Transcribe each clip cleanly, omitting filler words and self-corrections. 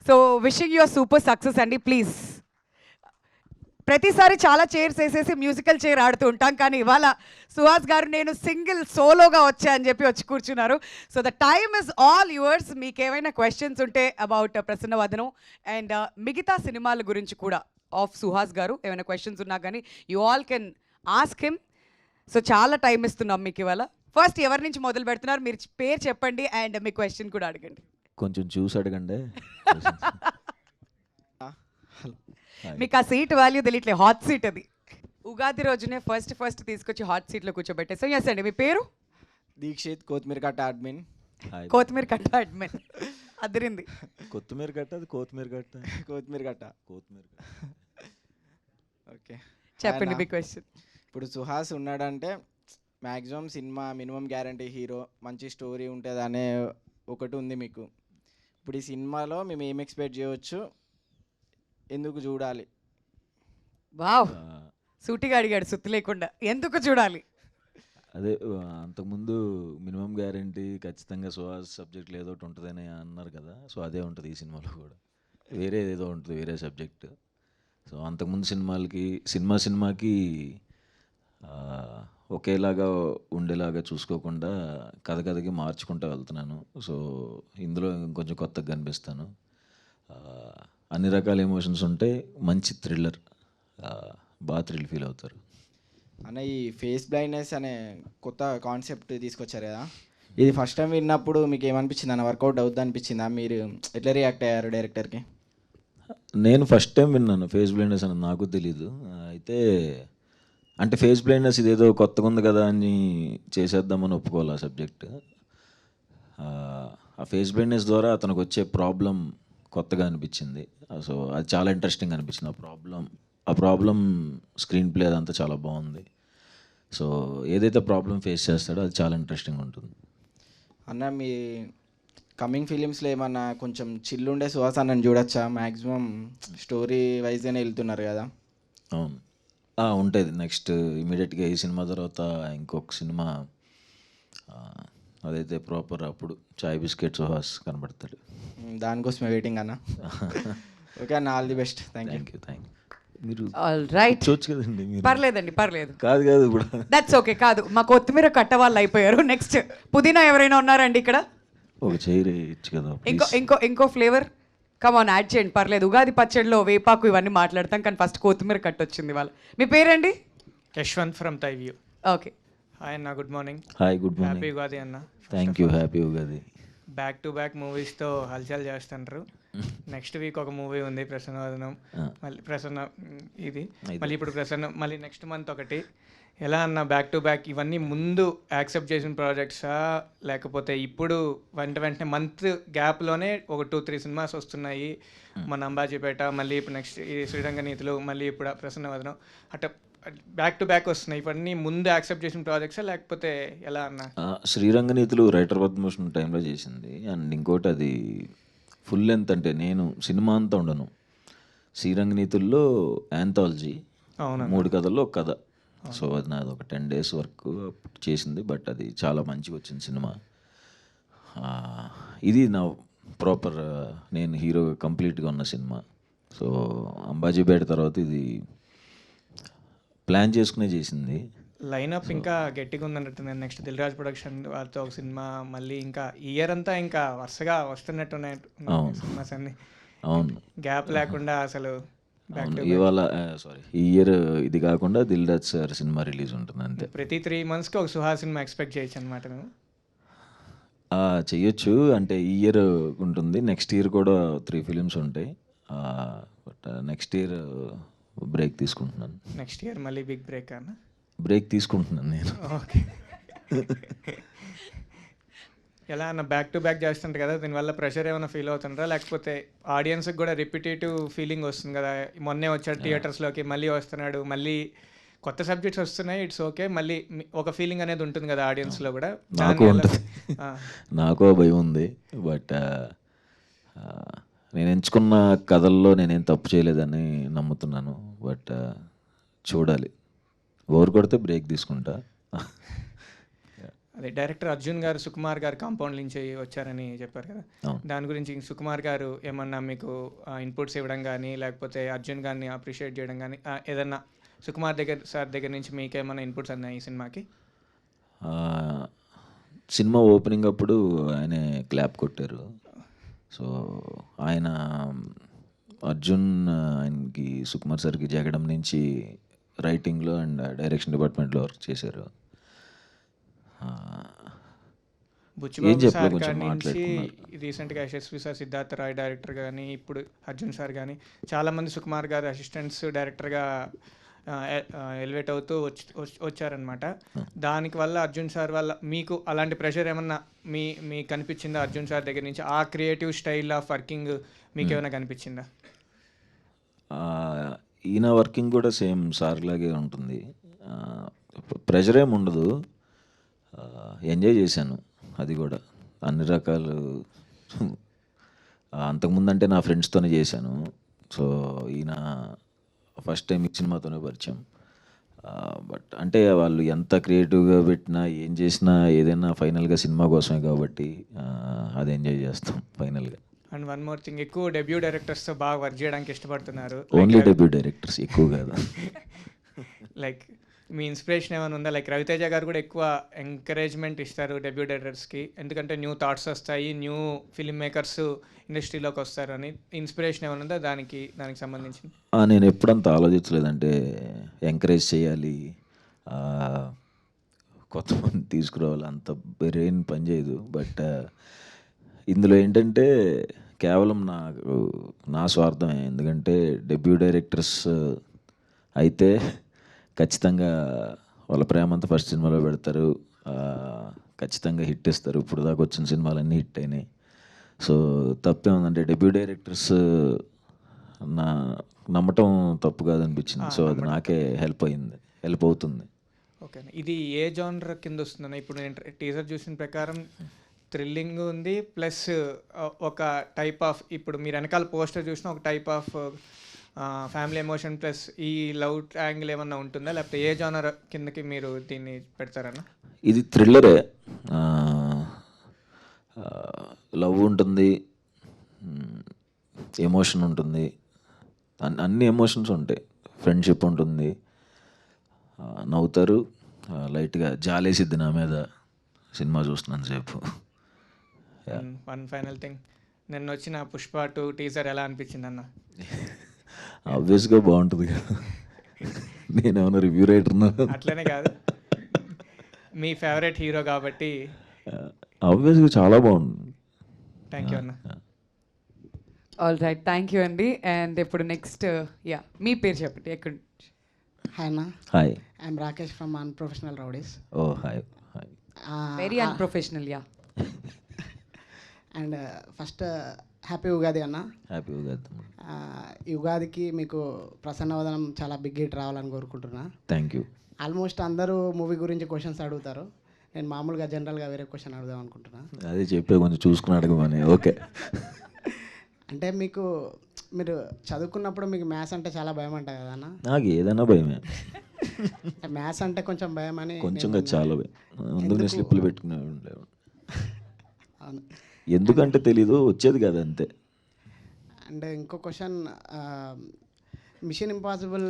So wishing you're super success అండి. Please, ప్రతిసారి చాలా చైర్స్ వేసేసి మ్యూజికల్ చైర్ ఆడుతూ ఉంటాం, కానీ ఇవాళ సుహాస్ గారు నేను సింగిల్ సోలోగా వచ్చా అని చెప్పి వచ్చి కూర్చున్నారు. So the time is all yours. మీకు ఏమైనా క్వశ్చన్స్ ఉంటే అబౌట్ ప్రసన్నవదనం అండ్ మిగతా సినిమాల గురించి కూడా ఆఫ్ సుహాస్ గారు ఏమైనా క్వశ్చన్స్ ఉన్నా కానీ you all can ask him. So చాలా టైం ఇస్తున్నాం మీకు ఇవాళ. ఫస్ట్ ఎవరి నుంచి మొదలు పెడుతున్నారు? మీరు పేరు చెప్పండి అండ్ మీ క్వశ్చన్ కూడా అడగండి. కొంచెం చూసి అడగండి. మీకు ఆ సీట్ వాల్యూ తెలియట్లేదు, హాట్ సీట్ అది. ఉగాది రోజునే ఫస్ట్ తీసుకొచ్చి హాట్ సీట్లో కూర్చోబెట్టేసాం. ఎస్ అండి, మీ పేరు? దీక్షిత్, కొత్తిమీర కట్ట అడ్మిన్. కొత్తిమీర కట్ట అడ్మిన్. అదిరింది. కొత్తిమీర కట్ట, అది కొత్తిమీర కట్ట. కొత్తిమీర కట్ట. ఓకే, చెప్పండి మీ క్వశ్చన్. ఇప్పుడు సుహాస్ ఉన్నాడంటే maximum cinema minimum guarantee hero, మంచి స్టోరీ ఉంటుంది అనే ఒకటి ఉంది మీకు. ఇప్పుడు ఈ సినిమాలో మేము ఏం ఎక్స్పెక్ట్ చేయవచ్చు, ఎందుకు చూడాలి? వావ్, సూటిగా అడిగాడు సుత్తి లేకుండా. ఎందుకు చూడాలి? అదే అంతకుముందు మినిమం గ్యారంటీ ఖచ్చితంగా సుహాస్ సబ్జెక్ట్ ఏదో ఒకటి ఉంటుందని అన్నారు కదా. సో అదే ఉంటుంది ఈ సినిమాలో కూడా. వేరే ఏదో ఉంటుంది, వేరే సబ్జెక్ట్. సో అంతకుముందు సినిమాకి ఒకేలాగా ఉండేలాగా చూసుకోకుండా కథకి మార్చుకుంటూ వెళ్తున్నాను. సో ఇందులో ఇంకొంచెం కొత్తగా కనిపిస్తాను. అన్ని రకాల ఎమోషన్స్ ఉంటాయి. మంచి థ్రిల్లర్, బాగా థ్రిల్ ఫీల్ అవుతారు. అన్న, ఈ ఫేస్ బ్లైండ్నెస్ అనే కొత్త కాన్సెప్ట్ తీసుకొచ్చారు కదా, ఇది ఫస్ట్ టైం విన్నప్పుడు మీకు ఏమనిపించింది అన్న? వర్కౌట్ అవుద్ది అనిపించిందా? మీరు ఎట్లా రియాక్ట్ అయ్యారు డైరెక్టర్కి? నేను ఫస్ట్ టైం విన్నాను ఫేస్ బ్లైండ్నెస్ అని, నాకు తెలీదు. అయితే అంటే ఫేస్ బ్లైండ్నెస్ ఇదేదో కొత్తగా ఉంది కదా అని చేసేద్దామని ఒప్పుకోవాలి ఆ సబ్జెక్ట్. ఆ ఫేస్ బ్లైండ్నెస్ ద్వారా అతనికి వచ్చే ప్రాబ్లం కొత్తగా అనిపించింది. సో అది చాలా ఇంట్రెస్టింగ్ అనిపించింది. ఆ ప్రాబ్లం స్క్రీన్ ప్లే అదంతా చాలా బాగుంది. సో ఏదైతే ప్రాబ్లం ఫేస్ చేస్తాడో అది చాలా ఇంట్రెస్టింగ్ ఉంటుంది. అన్న, మీ కమింగ్ ఫిలిమ్స్లో ఏమన్నా కొంచెం చిల్లుండే సుహాస్ అన్నని చూడొచ్చా? మ్యాక్సిమం స్టోరీ వైజ్గానే వెళ్తున్నారు కదా. అవును, ఉంటుంది. నెక్స్ట్ ఇమీడియట్గా ఈ సినిమా తర్వాత ఇంకొక సినిమా, అదైతే ప్రాపర్ అప్పుడు చాయ్ బిస్కెట్ సుహాస్ కనబడతాడు. దానికోసమే వెయిటింగ్ అన్న. ఓకే అన్న, all the best. Thank you. మీరు రైట్, చూడొచ్చు కదండి మీరు. పర్లేదండి, పర్లేదు. కాదు ఇప్పుడు దట్స్ ఓకే. కాదు, మా కొత్తిమీర కట్ట వాళ్ళు అయిపోయారు. నెక్స్ట్ పుదీనా ఎవరైనా ఉన్నారండి ఇక్కడ? ఒక చైర్ ఇచ్చు కదా. ఇంకో ఫ్లేవర్ కమాన్ యాడ్ చేయండి, పర్లేదు. ఉగాది పచ్చడిలో వేపాకు ఇవన్నీ మాట్లాడతాం, కానీ ఫస్ట్ కొత్తిమీర కట్ట వచ్చింది వాళ్ళ. మీ పేరండి? యశ్వంత్ ఫ్రమ్ తైవ్యూ. ఓకే. హాయ్ అన్న, good morning. Hi, good happy morning. Ugadi అన్న. Thank you, happy Ugadi. Back to back మూవీస్తో హల్చల్ చేస్తుంటారు. నెక్స్ట్ వీక్ ఒక మూవీ ఉంది ప్రసన్నవదనం, మళ్ళీ ఇది మళ్ళీ ఇప్పుడు మళ్ళీ నెక్స్ట్ మంత్ ఒకటి. ఎలా అన్న బ్యాక్ టు బ్యాక్ ఇవన్నీ ముందు యాక్సెప్ట్ చేసిన ప్రాజెక్ట్సా, లేకపోతే ఇప్పుడు వెంటనే మంత్ గ్యాప్లోనే ఒక 2-3 సినిమాస్ వస్తున్నాయి? మన అంబాజీపేట, మళ్ళీ ఇప్పుడు నెక్స్ట్ ఈ శ్రీరంగనీతులు, మళ్ళీ ఇప్పుడు ప్రసన్నవదనం, అట్లా బ్యాక్ టు బ్యాక్ వస్తున్నాయి. ఇవన్నీ ముందు యాక్సెప్ట్ చేసిన ప్రాజెక్ట్సా లేకపోతే ఎలా అన్న? శ్రీరంగనీతులు రైటర్ పద్మభూషణ్ టైంలో చేసింది. అండ్ ఇంకోటి అది ఫుల్ లెంత్, అంటే నేను సినిమా అంతా ఉండను. శ్రీరంగనీతుల్లో యాంథాలజీ, 3 కథల్లో ఒక కథ. సో అది నాది ఒక 10 days వర్క్ చేసింది. బట్ అది చాలా మంచిగా వచ్చింది సినిమా. ఇది నా ప్రాపర్ నేను హీరో కంప్లీట్గా ఉన్న సినిమా. సో అంబాజీపేట తర్వాత ఇది ప్లాన్ చేసుకునే చేసింది. లైనప్ ఇంకా గట్టిగా ఉందన్నట్టు. నేను నెక్స్ట్ దిల్ రాజ్ ప్రొడక్షన్ వారితో ఒక సినిమా, మళ్ళీ ఇంకా ఇయర్ అంతా ఇంకా వరుసగా వస్తున్నట్టున్నాయి సినిమాస్ అన్ని. అవును, గ్యాప్ లేకుండా అసలు. ఇవాళ ఈ ఇయర్ ఇది కాకుండా Dil Raj sir cinema release ఉంటుంది అంతే. ప్రతి 3 monthsకి ఒక సుహాస్ సినిమా ఎక్స్పెక్ట్ చేయొచ్చు అనమాట మేము? చెయ్యొచ్చు, అంటే ఈ ఇయర్ ఉంటుంది. నెక్స్ట్ ఇయర్ కూడా 3 films ఉంటాయి. బట్ నెక్స్ట్ ఇయర్ బ్రేక్ తీసుకుంటున్నాను. నెక్స్ట్ ఇయర్ మళ్ళీ బిగ్ బ్రేక్ అన్న? బ్రేక్ తీసుకుంటున్నాను నేను. ఓకే. ఎలా అన్న బ్యాక్ టు బ్యాక్ చేస్తుంటారు కదా, దీనివల్ల ప్రెషర్ ఏమైనా ఫీల్ అవుతుంటారా? లేకపోతే ఆడియన్స్కి కూడా రిపిటేటివ్ ఫీలింగ్ వస్తుంది కదా? మొన్నే వచ్చాడు థియేటర్స్లోకి, మళ్ళీ వస్తున్నాడు, మళ్ళీ కొత్త సబ్జెక్ట్స్ వస్తున్నాయి, ఇట్స్ ఓకే, మళ్ళీ ఒక ఫీలింగ్ అనేది ఉంటుంది కదా ఆడియన్స్లో కూడా. నాకు ఉంటుంది, నాకు భయం ఉంది. బట్ నేను ఎంచుకున్న కథల్లో నేనేం తప్పు చేయలేదని నమ్ముతున్నాను. బట్ చూడాలి, ఓవర్ కొడితే బ్రేక్ తీసుకుంటా. అదే డైరెక్టర్ అర్జున్ గారు సుకుమార్ గారు కాంపౌండ్ నుంచి వచ్చారని చెప్పారు కదా, అవును. దాని గురించి సుకుమార్ గారు ఏమన్నా మీకు ఇన్పుట్స్ ఇవ్వడం కానీ లేకపోతే అర్జున్ గారిని అప్రిషియేట్ చేయడం కానీ ఏదన్నా సుకుమార్ సార్ దగ్గర నుంచి మీకు ఏమన్నా ఇన్పుట్స్ అన్నాయి ఈ సినిమాకి? సినిమా ఓపెనింగ్ అప్పుడు ఆయనే క్లాప్ కొట్టారు. సో ఆయన అర్జున్ ఆయనకి సుకుమార్ సార్కి జగడం నుంచి రైటింగ్లో అండ్ డైరెక్షన్ డిపార్ట్మెంట్లో వర్క్ చేశారు. బుచ్చిబాబు చెప్పాలో సార్ కొంచెం కాడి నుంచి మాట్లాడుకున్నారు. రీసెంట్గా యశస్వి సార్, సిద్ధార్థ రాయ్ డైరెక్టర్ కానీ, ఇప్పుడు అర్జున్ సార్ కానీ చాలామంది సుకుమార్ గారు అసిస్టెంట్స్ డైరెక్టర్గా ఎలివేట్ అవుతూ వచ్చారనమాట. దానికి వల్ల అర్జున్ సార్ వల్ల మీకు అలాంటి ప్రెషర్ ఏమన్నా మీకు కనిపించిందా అర్జున్ సార్ దగ్గర నుంచి? ఆ క్రియేటివ్ స్టైల్ ఆఫ్ వర్కింగ్ మీకు ఏమైనా కనిపించిందా? ఈయన వర్కింగ్ కూడా సేమ్ సార్ లాగే ఉంటుంది. ప్రెషర్ ఏమి ఉండదు, ఎంజాయ్ చేశాను అది కూడా అన్ని రకాలు. అంతకుముందు అంటే నా ఫ్రెండ్స్తోనే చేశాను. సో ఈయన ఫస్ట్ టైం ఈ సినిమాతోనే పరిచయం. బట్ అంటే వాళ్ళు ఎంత క్రియేటివ్గా పెట్టినా ఏం చేసినా ఏదైనా ఫైనల్గా సినిమా కోసమే కాబట్టి అది ఎంజాయ్ చేస్తాం ఫైనల్గా. అండ్ వన్ మోర్ థింగ్, ఎక్కువ డెబ్యూ డైరెక్టర్స్తో బాగా వర్క్ చేయడానికి ఇష్టపడుతున్నారు. ఓన్లీ డెబ్యూ డైరెక్టర్స్, ఎక్కువ కాదు. లైక్ మీ ఇన్స్పిరేషన్ ఏమైనా ఉందా? లైక్ రవితేజ గారు కూడా ఎక్కువ ఎంకరేజ్మెంట్ ఇస్తారు డెబ్యూ డైరెక్టర్స్కి, ఎందుకంటే న్యూ థాట్స్ వస్తాయి, న్యూ ఫిల్మ్ మేకర్స్ ఇండస్ట్రీలోకి వస్తారు అని. ఇన్స్పిరేషన్ ఏమైనా ఉందా దానికి సంబంధించి? నేను ఎప్పుడంత ఆలోచించలేదంటే ఎంకరేజ్ చేయాలి, కొత్త మంది తీసుకురావాలి, అంత బ్రెయిన్ పనిచేయదు. బట్ ఇందులో ఏంటంటే కేవలం నా స్వార్థమే. ఎందుకంటే డెబ్యూ డైరెక్టర్స్ అయితే ఖచ్చితంగా వాళ్ళ ప్రేమ అంతా ఫస్ట్ సినిమాలో పెడతారు, ఖచ్చితంగా హిట్ ఇస్తారు. ఇప్పుడు దాకా వచ్చిన సినిమాలన్నీ హిట్ అయినాయి. సో తప్పే ఉందంటే డెబ్యూ డైరెక్టర్స్ నమ్మటం తప్పు కాదనిపించింది. సో అది నాకే హెల్ప్ అవుతుంది. ఓకే, ఇది ఏ జానర్ కింద వస్తుందన్న? ఇప్పుడు నేను టీజర్ చూసిన ప్రకారం థ్రిల్లింగ్ ఉంది, ప్లస్ ఒక టైప్ ఆఫ్, ఇప్పుడు మీరు వెనకాల పోస్టర్ చూసిన ఒక type of family emotion plus ఈ లవ్ యాంగిల్ ఏమన్నా ఉంటుందా, లేకపోతే ఏ జానర్ కిందకి మీరు దీన్ని పెడతారన్న? ఇది థ్రిల్లరే. లవ్ ఉంటుంది, ఎమోషన్ ఉంటుంది, అన్ని ఎమోషన్స్ ఉంటాయి. ఫ్రెండ్షిప్ ఉంటుంది, నవ్వుతారు, లైట్గా జాలేసిద్ది నా మీద సినిమా చూస్తున్నాను సేపు. వన్ ఫైనల్ థింగ్, నిన్న వచ్చిన పుష్ప 2 టీజర్ ఎలా అనిపించింది అన్న? ఆబ్వియస్గా బాగుంటుంది కదా, నేనేమన్నా రివ్యూ రైటర్నా? అట్లనే కాదు, మీ ఫేవరెట్ హీరో కాబట్టి ఆబ్వియస్గా చాలా బాగుంది. థ్యాంక్ యూ అన్న. ఆల్ రైట్, థ్యాంక్ యూ అండి. అండ్ ఇప్పుడు నెక్స్ట్ మీ పేరు చెప్పండి, ఎక్కడ? హాయ్ అన్న, hi. I'm Rakesh from unprofessional rowdies. Oh hi. Very unprofessional. And first happy Ugadi అన్న. హ్యాపీ ఉగాది. ఈ ఉగాదికి మీకు ప్రసన్నవదనం చాలా బిగ్ హిట్ రావాలని కోరుకుంటున్నా. Thank you. ఆల్మోస్ట్ అందరూ మూవీ గురించి క్వశ్చన్స్ అడుగుతారు, నేను మామూలుగా జనరల్గా వేరే క్వశ్చన్ అడుగుదాం అనుకుంటున్నా. అదే చెప్పే, కొంచెం చూసుకుని అడగమని. ఓకే. అంటే మీరు చదువుకున్నప్పుడు మీకు మ్యాథ్స్ అంటే చాలా భయం అంట కదా అన్న? నాకు ఏదైనా భయమే. మ్యాథ్స్ అంటే కొంచెం భయం అని కొంచెం చాలా భయం. ముందు స్లిప్పులు పెట్టుకునే ఉండేవాడు. అవును. ఎందుకంటే తెలీదు, వచ్చేది కదా అంతే. అండ్ ఇంకో question, mission impossible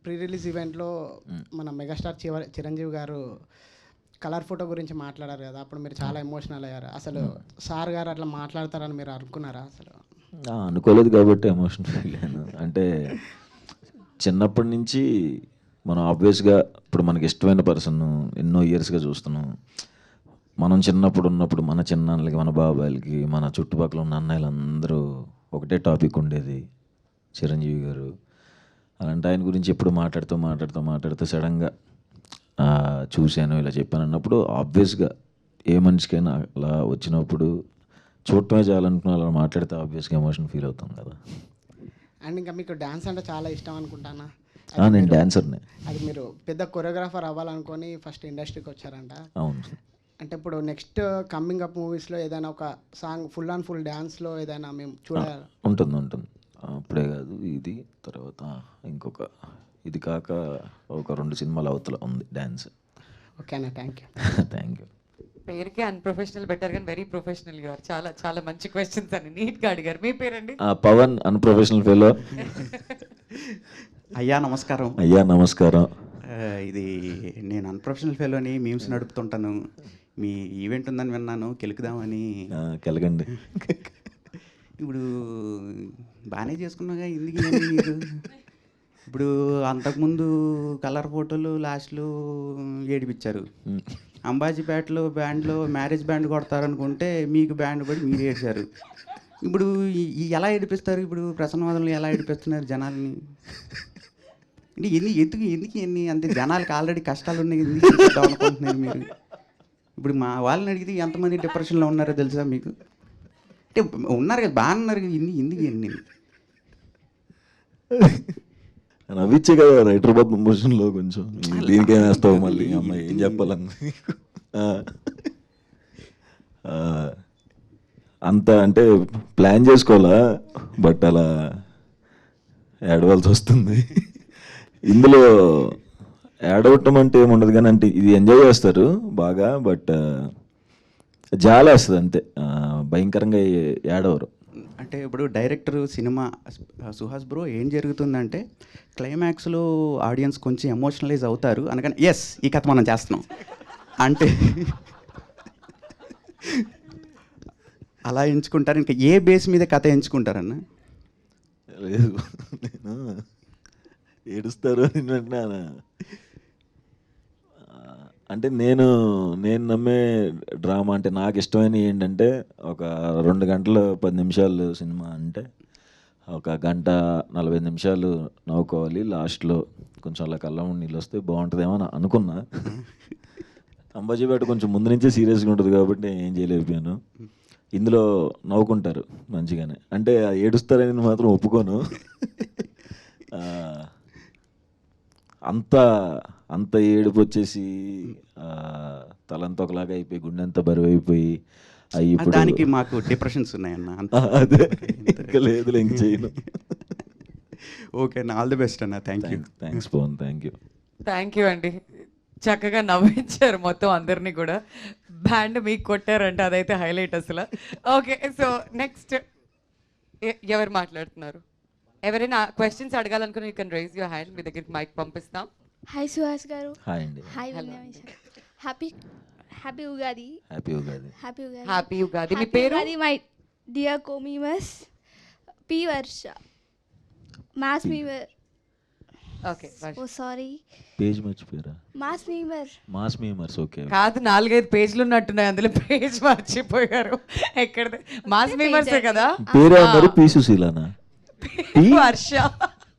pre release ఈవెంట్లో మన మెగాస్టార్ చిరంజీవి గారు కలర్ ఫోటో గురించి మాట్లాడారు కదా, అప్పుడు మీరు చాలా ఎమోషనల్ అయ్యారు. అసలు సార్ గారు అట్లా మాట్లాడతారని మీరు అనుకున్నారా అసలు? అనుకోలేదు కాబట్టి ఎమోషన్ ఫీల్ అయ్యాను. అంటే చిన్నప్పటి నుంచి మనం ఆబ్వియస్గా ఇప్పుడు మనకి ఇష్టమైన పర్సన్ ఎన్నో ఇయర్స్గా చూస్తున్నాం. మనం చిన్నప్పుడు ఉన్నప్పుడు మన చిన్నాన్నలకి, మన బాబాయిలకి, మన చుట్టుపక్కల ఉన్న అన్నయ్యలందరూ ఒకటే టాపిక్ ఉండేది, చిరంజీవి గారు. అలాంటి ఆయన గురించి ఎప్పుడు మాట్లాడుతూ సడన్గా చూశాను, ఇలా చెప్పాను అన్నప్పుడు ఆబ్వియస్గా ఏ మనిషికైనా అలా వచ్చినప్పుడు చూడటమే చాలనుకున్నా అలా మాట్లాడితే ఆబ్వియస్గా ఎమోషన్ ఫీల్ అవుతాం కదా. అండ్ ఇంకా మీకు డ్యాన్స్ అంటే చాలా ఇష్టం అనుకుంటానా? నేను డ్యాన్సర్నే. అది మీరు పెద్ద కొరియోగ్రాఫర్ అవ్వాలనుకొని ఫస్ట్ ఇండస్ట్రీకి వచ్చారంట. అవును. అంటే ఇప్పుడు నెక్స్ట్ కమింగ్ అప్ మూవీస్లో ఏదైనా ఒక సాంగ్ ఫుల్ అండ్ ఫుల్ డ్యాన్స్లో ఏదైనా మేము చూడాలి? ఉంటుంది. అప్పుడే కాదు, ఇది తర్వాత ఇంకొక, ఇది కాక ఒక 2 సినిమాల అవతల ఉంది డ్యాన్స్. ఓకేనా, థ్యాంక్ యూ. Thank you. పేరుకే అన్ప్రొఫెషనల్ బెటర్ కానీ వెరీ ప్రొఫెషనల్ గారు. చాలా చాలా మంచి క్వశ్చన్స్ అని నీట్గా అడిగారు. మీ పేరండి? Pavan unprofessional fellow. అయ్యా నమస్కారం. అయ్యా నమస్కారం. ఇది నేను అన్ప్రొఫెషనల్ ఫెలోని మీమ్స్ నడుపుతుంటాను. మీ ఈవెంట్ ఉందని విన్నాను, కెలుకుదామని. కెలగండి. ఇప్పుడు బాగానే చేసుకున్నాగా, ఎందుకు ఇవన్నీ మీరు? ఇప్పుడు అంతకుముందు కలర్ ఫోటోలు లాస్ట్లో ఏడిపించారు. అంబాజీపేటలో బ్యాండ్లో మ్యారేజ్ బ్యాండ్ కొడతారనుకుంటే మీకు బ్యాండ్ పడి మీరు ఏడ్చారు. ఇప్పుడు ఎలా ఏడిపిస్తారు? ఇప్పుడు ప్రసన్నవాదంలో ఎలా ఏడిపిస్తున్నారు జనాల్ని? అంటే ఎందుకు ఎన్ని అంతే, జనాలకు ఆల్రెడీ కష్టాలు ఉన్నాయి, ఎందుకు ఏడిపిద్దాం అనుకుంటున్నారు మీరు? ఇప్పుడు మా వాళ్ళని అడిగితే ఎంతమంది డిప్రెషన్లో ఉన్నారో తెలుసా మీకు? అంటే ఉన్నారు కదా, బాగా ఉన్నారు కదా, ఎందుకు ఎన్ని నవ్విచ్చే కదా రైటర్ పద్మభూషణ్లో కొంచెం. దీనికేం వేస్తావు మళ్ళీ? అమ్మాయి ఏం చెప్పాలని అంత అంటే ప్లాన్ చేసుకోవాలా, బట్ అలా ఏడవలసి వస్తుంది. ఇందులో ఏడవటం అంటే ఏముండదు కానీ, అంటే ఇది ఎంజాయ్ చేస్తారు బాగా, బట్ జాలేస్తుంది అంతే. భయంకరంగా ఏడవరు. అంటే ఇప్పుడు డైరెక్టర్ సినిమా సుహాస్ బ్రో ఏం జరుగుతుందంటే క్లైమాక్స్లో ఆడియన్స్ కొంచెం ఎమోషనలైజ్ అవుతారు అనగానే ఎస్ ఈ కథ మనం చేస్తున్నాం అంటే అలా ఎంచుకుంటారు. ఇంకా ఏ బేస్ మీద కథ ఎంచుకుంటారన్న? లేదు, నేను ఏడుస్తారు అని వింటున్నాను. అంటే నేను నమ్మే డ్రామా అంటే నాకు ఇష్టమైన ఏంటంటే, ఒక 2 గంటలు 10 నిమిషాలు సినిమా అంటే 1 గంట 45 నిమిషాలు నవ్వుకోవాలి, లాస్ట్లో కొంచెం అలా కళ్ళ నీళ్ళు వస్తే బాగుంటుందేమో అని అనుకున్నా. అంబాజీపేట కొంచెం ముందు నుంచే సీరియస్గా ఉంటుంది కాబట్టి ఏం చేయలేకపోయాను. ఇందులో నవ్వుకుంటారు మంచిగానే, అంటే ఏడుస్తారని మాత్రం ఒప్పుకోను. అంత ఏడుపు వచ్చేసి తలంతా ఒకలాగా అయిపోయి, గుండె అంతా బరువు అయిపోయి ఇప్పుడు దానికి మాకు డిప్రెషన్స్ ఉన్నాయన్న. అదే ఇంకా లేదు, ఇంక చేయను. ఓకే అన్న, ఆల్ ది బెస్ట్ అన్న. Thanks Pavan, thank you. Thank you అండి. చక్కగా నవ్వించారు మొత్తం అందరినీ కూడా. బ్యాండ్ మీకు కొట్టారంటే అదైతే హైలైట్ అసలు. ఓకే, సో నెక్స్ట్ ఎవరు మాట్లాడుతున్నారు? ఎవరైనా క్వశ్చన్స్ అడగాలనుకుని you can raise your hand. మీ దగ్గరికి మైక్ పంపిస్తాం. హాయ్ సుహాస్ గారు. హాయ్ అండి. Hi happy happy Ugadi. Happy Ugadi. Happy Ugadi. Happy Ugadi. మీ పేరు? మై డియర్ కోమీమస్ P Varsha mass memer. Okay, oh sorry, page మర్చిపోయారా? Mass memers. ఓకే, కాదు 4-5 పేజీలు ఉన్నట్టున్నాయి, అందులో పేజ్ మర్చిపోయారు. ఎక్కడ? మాస్ మీమర్సే కదా. పేరు అన్నారు పి సుశీలనా? వర్ష.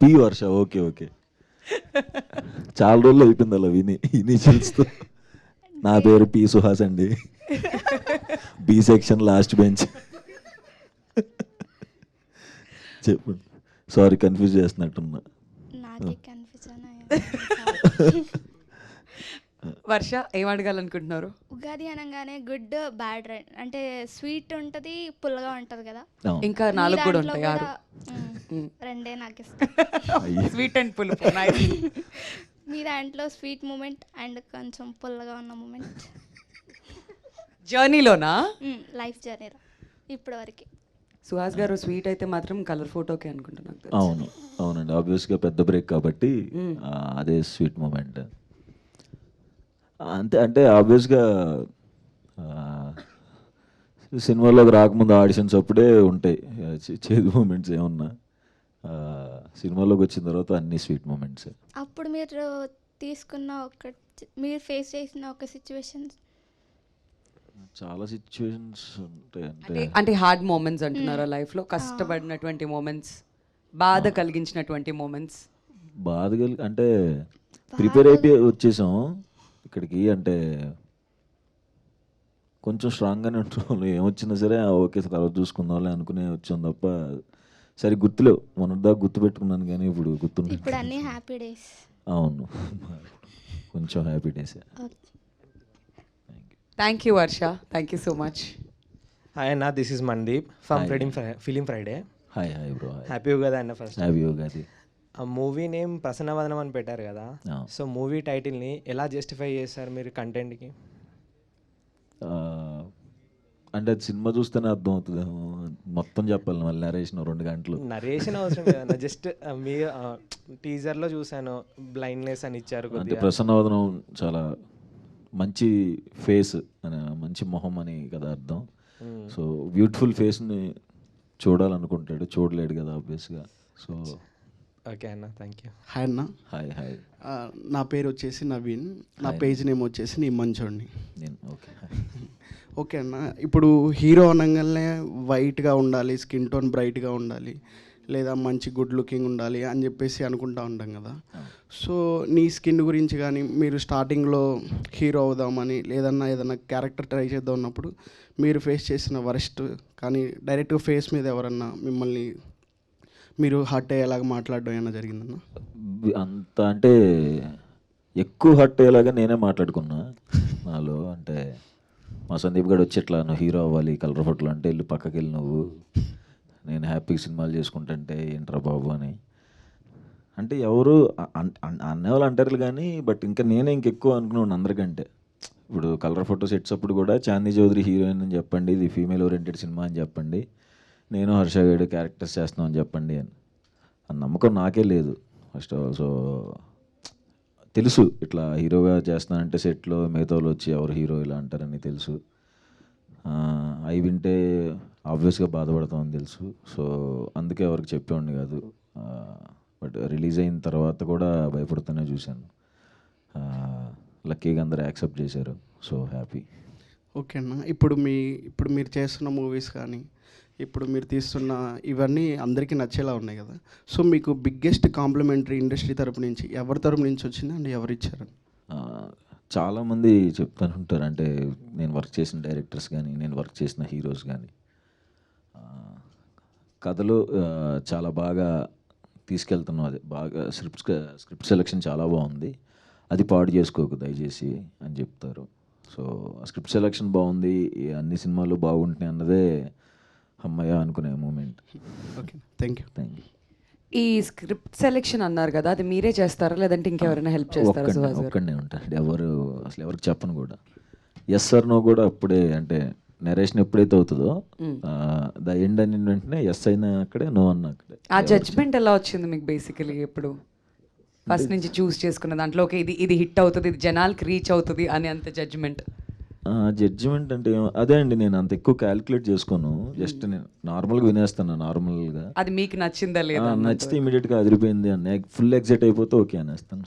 పి వర్ష. ఓకే ఓకే, చాలా రోజులు అయిపోయింది అలా విని ఇనిషియల్స్తో. నా పేరు పి సుహాస్ అండి, బి సెక్షన్ లాస్ట్ బెంచ్. చెప్పు, సారీ కన్ఫ్యూజ్ చేస్తున్నట్టున్నా. నాకే కన్ఫ్యూజన్ వర్ష ఏం అడగాలనుకుంటున్నారు? ఉగాది అనగానే గుడ్ బ్యాడ్ అంటే స్వీట్ ఉంటుంది, పుల్లగా ఉంటుంది కదా. ఇంకా 4 కూడా ఉంటాయి, 6. రెండే నాకు ఇష్టం, స్వీట్ అండ్ పులుపు. మీ దాంట్లో స్వీట్ మూమెంట్ అండ్ కొంచెం పుల్లగా ఉన్న మూమెంట్ జర్నీలోనా? లైఫ్ జర్నీలో ఇప్పటి వరకు. సుహాస్ గారు స్వీట్ అయితే మాత్రం కలర్ ఫోటోకే అనుకుంటున్నాను. అవును అవునండి, ఆబ్వియస్గా పెద్ద బ్రేక్ కాబట్టి అదే స్వీట్ మూమెంట్ అంతే. అంటే ఆబ్వియస్గా సినిమాలోకి రాకముందు ఆడిషన్స్ అప్పుడే ఉంటాయి చేదు మూమెంట్స్ ఏమన్నా, సినిమాలోకి వచ్చిన తర్వాత అన్ని స్వీట్ మూమెంట్స్. అప్పుడు మీరు తీసుకున్న మీరు ఫేస్ చేసిన ఒక సిచ్యువేషన్? చాలా సిచ్యువేషన్స్ ఉంటాయి. అంటే హార్డ్ మూమెంట్స్ అంటున్నారా లైఫ్లో? కష్టపడినటువంటి మూమెంట్స్, బాధ కలిగించినటువంటి మూమెంట్స్? బాధ అంటే ప్రిపేర్ అయిపోయి వచ్చేసాం ఇక్కడికి, అంటే కొంచెం స్ట్రాంగ్గానే ఉంటున్నాం. ఏమొచ్చినా సరే ఓకే తర్వాత చూసుకుందాం అనుకునే వచ్చాం తప్ప సరే గుర్తులేవు. మొన్నటిదాకా గుర్తు పెట్టుకున్నాను కానీ ఇప్పుడు గుర్తున్నాయి. ఇప్పుడు అన్ని హ్యాపీ డేస్. అవును, కొంచెం happy days. Thank you Varsha, thank you so much. Hi అన్న, this is Mandeep from film Friday. Hi hi bro. Happy Ugadi అన్న. First happy Ugadi. ఆ మూవీ నేమ్ ప్రసన్నవదనం అని పెట్టారు కదా, సో మూవీ టైటిల్ని ఎలా జస్టిఫై చేస్తారు మీరు కంటెంట్కి? అంటే అది సినిమా చూస్తేనే అర్థం అవుతుంది. మొత్తం చెప్పాలి మళ్ళీ నరేషన్ 2 గంటలు. నరేషన్ అవసరం లేదన్న, జస్ట్ మీ టీజర్లో చూశాను, బ్లైండ్నెస్ అని ఇచ్చారు అంటే కొద్దిగా. ప్రసన్నవదనం చాలా మంచి ఫేస్ అని, మంచి మొహం అని కదా అర్థం. సో బ్యూటిఫుల్ ఫేస్ని చూడాలనుకుంటాడు, చూడలేడు కదా ఆబ్వియస్గా. సో ఓకే అన్న, థ్యాంక్ యూ. హాయ్ అన్న. Hi hi. నా పేరు వచ్చేసి నవీన్, నా పేజ్ నేమ్ వచ్చేసి నీ మంచోడిని. నేను ఓకే. ఓకే అన్న, ఇప్పుడు హీరో అనగానే వైట్గా ఉండాలి, స్కిన్ టోన్ బ్రైట్గా ఉండాలి, లేదా మంచి గుడ్ లుకింగ్ ఉండాలి అని చెప్పేసి అనుకుంటా ఉంటాం కదా. సో నీ స్కిన్ గురించి కానీ, మీరు స్టార్టింగ్లో హీరో అవుదామని లేదన్నా ఏదన్నా క్యారెక్టర్ ట్రై చేద్దాం ఉన్నప్పుడు మీరు ఫేస్ చేసిన వరస్ట్ కానీ డైరెక్ట్గా ఫేస్ మీద ఎవరన్నా మిమ్మల్ని మీరు హర్ట్ అయ్యేలాగా మాట్లాడడం ఏమైనా జరిగిందన్న? అంత అంటే ఎక్కువ హర్ట్ అయ్యేలాగా నేనే మాట్లాడుకున్నా నాలో. అంటే మా సందీప్ గడు వచ్చి ఇట్లా నువ్వు హీరో అవ్వాలి కలర్ ఫోటోలు అంటే వెళ్ళి పక్కకి వెళ్ళి నువ్వు, నేను హ్యాపీగా సినిమాలు చేసుకుంటుంటే ఏంట్రా బాబు అని. అంటే ఎవరు అనేవాళ్ళు అంటారు కానీ, బట్ ఇంకా నేనే ఇంకెక్కువ అనుకున్నాను అందరికంటే. ఇప్పుడు కలర్ ఫోటో సెట్స్ అప్పుడు కూడా చాందీ చౌదరి హీరోయిన్ అని చెప్పండి, ఇది ఫీమేల్ ఓరియంటెడ్ సినిమా అని చెప్పండి, నేను హర్ష గడు క్యారెక్టర్స్ చేస్తున్నాం అని చెప్పండి అని. ఆ నమ్మకం నాకే లేదు ఫస్ట్ ఆఫ్ ఆల్. సో తెలుసు ఇట్లా హీరోగా చేస్తున్నానంటే సెట్లో మిగతా వాళ్ళు వచ్చి ఎవరు హీరో ఇలా అంటారని తెలుసు. అవి వింటే ఆబ్వియస్గా బాధపడతామని తెలుసు. సో అందుకే ఎవరికి చెప్పేవాడిని కాదు. బట్ రిలీజ్ అయిన తర్వాత కూడా భయపడుతూనే చూశాను. లక్కీగా అందరూ యాక్సెప్ట్ చేశారు. So happy. ఓకే అన్న, ఇప్పుడు మీరు చేస్తున్న మూవీస్ కానీ, ఇప్పుడు మీరు తీస్తున్న ఇవన్నీ అందరికీ నచ్చేలా ఉన్నాయి కదా. సో మీకు బిగ్గెస్ట్ కాంప్లిమెంటరీ ఇండస్ట్రీ తరపు నుంచి ఎవరి తరపు నుంచి వచ్చింది అండ్ ఎవరు ఇచ్చారు? చాలామంది చెప్తాను ఉంటారు. అంటే నేను వర్క్ చేసిన డైరెక్టర్స్ కానీ, నేను వర్క్ చేసిన హీరోస్ కానీ, కథలు చాలా బాగా తీసుకెళ్తున్నాం, అది బాగా స్క్రిప్ట్ సెలెక్షన్ చాలా బాగుంది, అది పాడు చేసుకోకు దయచేసి అని చెప్తారు. సో స్క్రిప్ట్ సెలెక్షన్ బాగుంది, అన్ని సినిమాలు బాగుంటున్నాయి అన్నదే అమ్మయ్య అనుకునే moment. Okay, thank you. Thank you. ఈ స్క్రిప్ట్ సెలెక్షన్ అన్నారు కదా, అది మీరే చేస్తారా లేదంటే ఇంకెవరైనా హెల్ప్ చేస్తారా? సుహాస్ గారు ఒక్కడే ఉంటాడు, అసలు ఎవరికి చెప్పను కూడా. ఎస్ సార్ నో కూడా అప్పుడే, అంటే నరేషన్ ఎప్పుడైతే అవుతుందో ద ఎండ్ అని వెంటనే ఎస్ అయినా అక్కడే, నో అన్న అక్కడే. ఆ జడ్జ్మెంట్ ఎలా వచ్చింది మీకు బేసికలీ? ఎప్పుడు ఫస్ట్ నుంచి చూస్ చేసుకున్న దాంట్లో ఓకే ఇది హిట్ అవుతుంది, ఇది జనాలకి రీచ్ అవుతుంది అని అంత జడ్జ్మెంట్? జడ్జిమెంట్ అంటే అదే అండి, నేను అంత ఎక్కువ క్యాలిక్యులేట్ చేసుకోను, జస్ట్ నేను నార్మల్గా వినేస్తాను. నార్మల్గా అది మీకు నచ్చిందా లేదా? నచ్చితే ఇమీడియట్గా అదిరిపోయింది అని ఫుల్ ఎగ్జైట్ అయిపోతే ఓకే అనేస్తాను.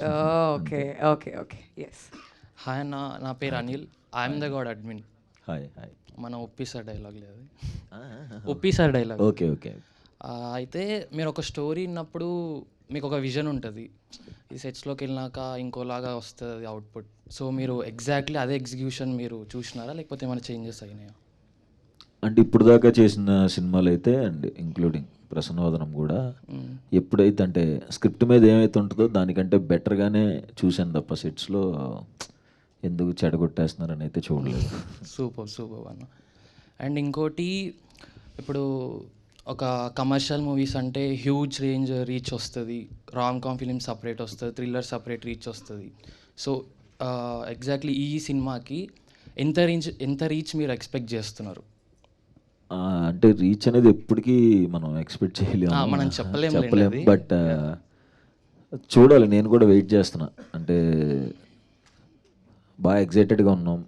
Okay okay okay yes. Hi అన్న, నా పేరు Anil, I'm the god admin. Hi hi. మన ఒప్పిసార్ డైలాగ్ లేదు, ఒప్పిసార్ డైలాగ్. Okay okay. అయితే మీరు ఒక స్టోరీ విన్నప్పుడు మీకు ఒక విజన్ ఉంటుంది, ఈ సెట్స్లోకి వెళ్ళినాక ఇంకోలాగా వస్తుంది అవుట్పుట్. సో మీరు ఎగ్జాక్ట్లీ అదే ఎగ్జిక్యూషన్ మీరు చూసినారా, లేకపోతే ఏమైనా చేంజెస్ అయినాయా? అంటే ఇప్పుడు దాకా చేసిన సినిమాలు అయితే అండ్ ఇంక్లూడింగ్ ప్రసన్నవదనం కూడా ఎప్పుడైతే అంటే స్క్రిప్ట్ మీద ఏమైతే ఉంటుందో దానికంటే బెటర్గానే చూశాను తప్ప సెట్స్లో ఎందుకు చెడగొట్టేస్తున్నారని అయితే చూడలేదు. సూపర్ సూపర్ అన్న. అండ్ ఇంకోటి, ఇప్పుడు ఒక కమర్షియల్ మూవీస్ అంటే హ్యూజ్ రేంజ్ రీచ్ వస్తుంది, రామ్ కామ్ ఫిలిం సపరేట్ వస్తుంది, థ్రిల్లర్ సపరేట్ రీచ్ వస్తుంది. సో ఎగ్జాక్ట్లీ ఈ సినిమాకి ఎంత రీచ్ మీరు ఎక్స్పెక్ట్ చేస్తున్నారు? అంటే రీచ్ అనేది ఎప్పటికీ మనం ఎక్స్పెక్ట్ చేయలేము, మనం చెప్పలేము. బట్ చూడాలి, నేను కూడా వెయిట్ చేస్తున్నా. అంటే బాగా ఎగ్జైటెడ్గా ఉన్నాం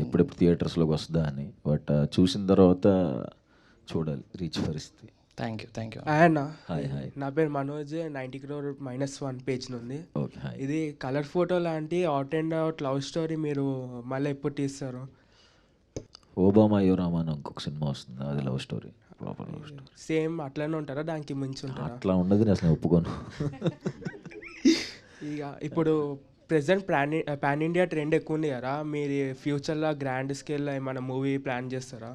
ఎప్పుడెప్పుడు థియేటర్స్లోకి వస్తుందా అని. బట్ చూసిన తర్వాత చూడాలి రీచ్ పరిస్థితి. Thank you. అన్న, హాయ్ హాయ్. నా పేరు మనోజ్, 90 crore -1 పేజ్ నుండి. Okay hi. ఇది కలర్ ఫోటో లాంటి out and out love story మీరు మళ్ళీ ఎప్పుడు తీస్తారు? ఓబామా యువరామా అని ఇంకొక సినిమా వస్తుంది, అది love story, proper love story. Same అట్లానే ఉంటారా, దానికి మించి ఉంటారా? అట్లా ఉండదు, నేను అసలు ఒప్పుకోను. ఇక ఇప్పుడు ప్రెసెంట్ పాన్ ఇండియా ట్రెండ్ ఎక్కువ ఉంది కదా, మీరు ఫ్యూచర్లో గ్రాండ్ స్కేల్లో ఏమైనా మూవీ ప్లాన్ చేస్తారా?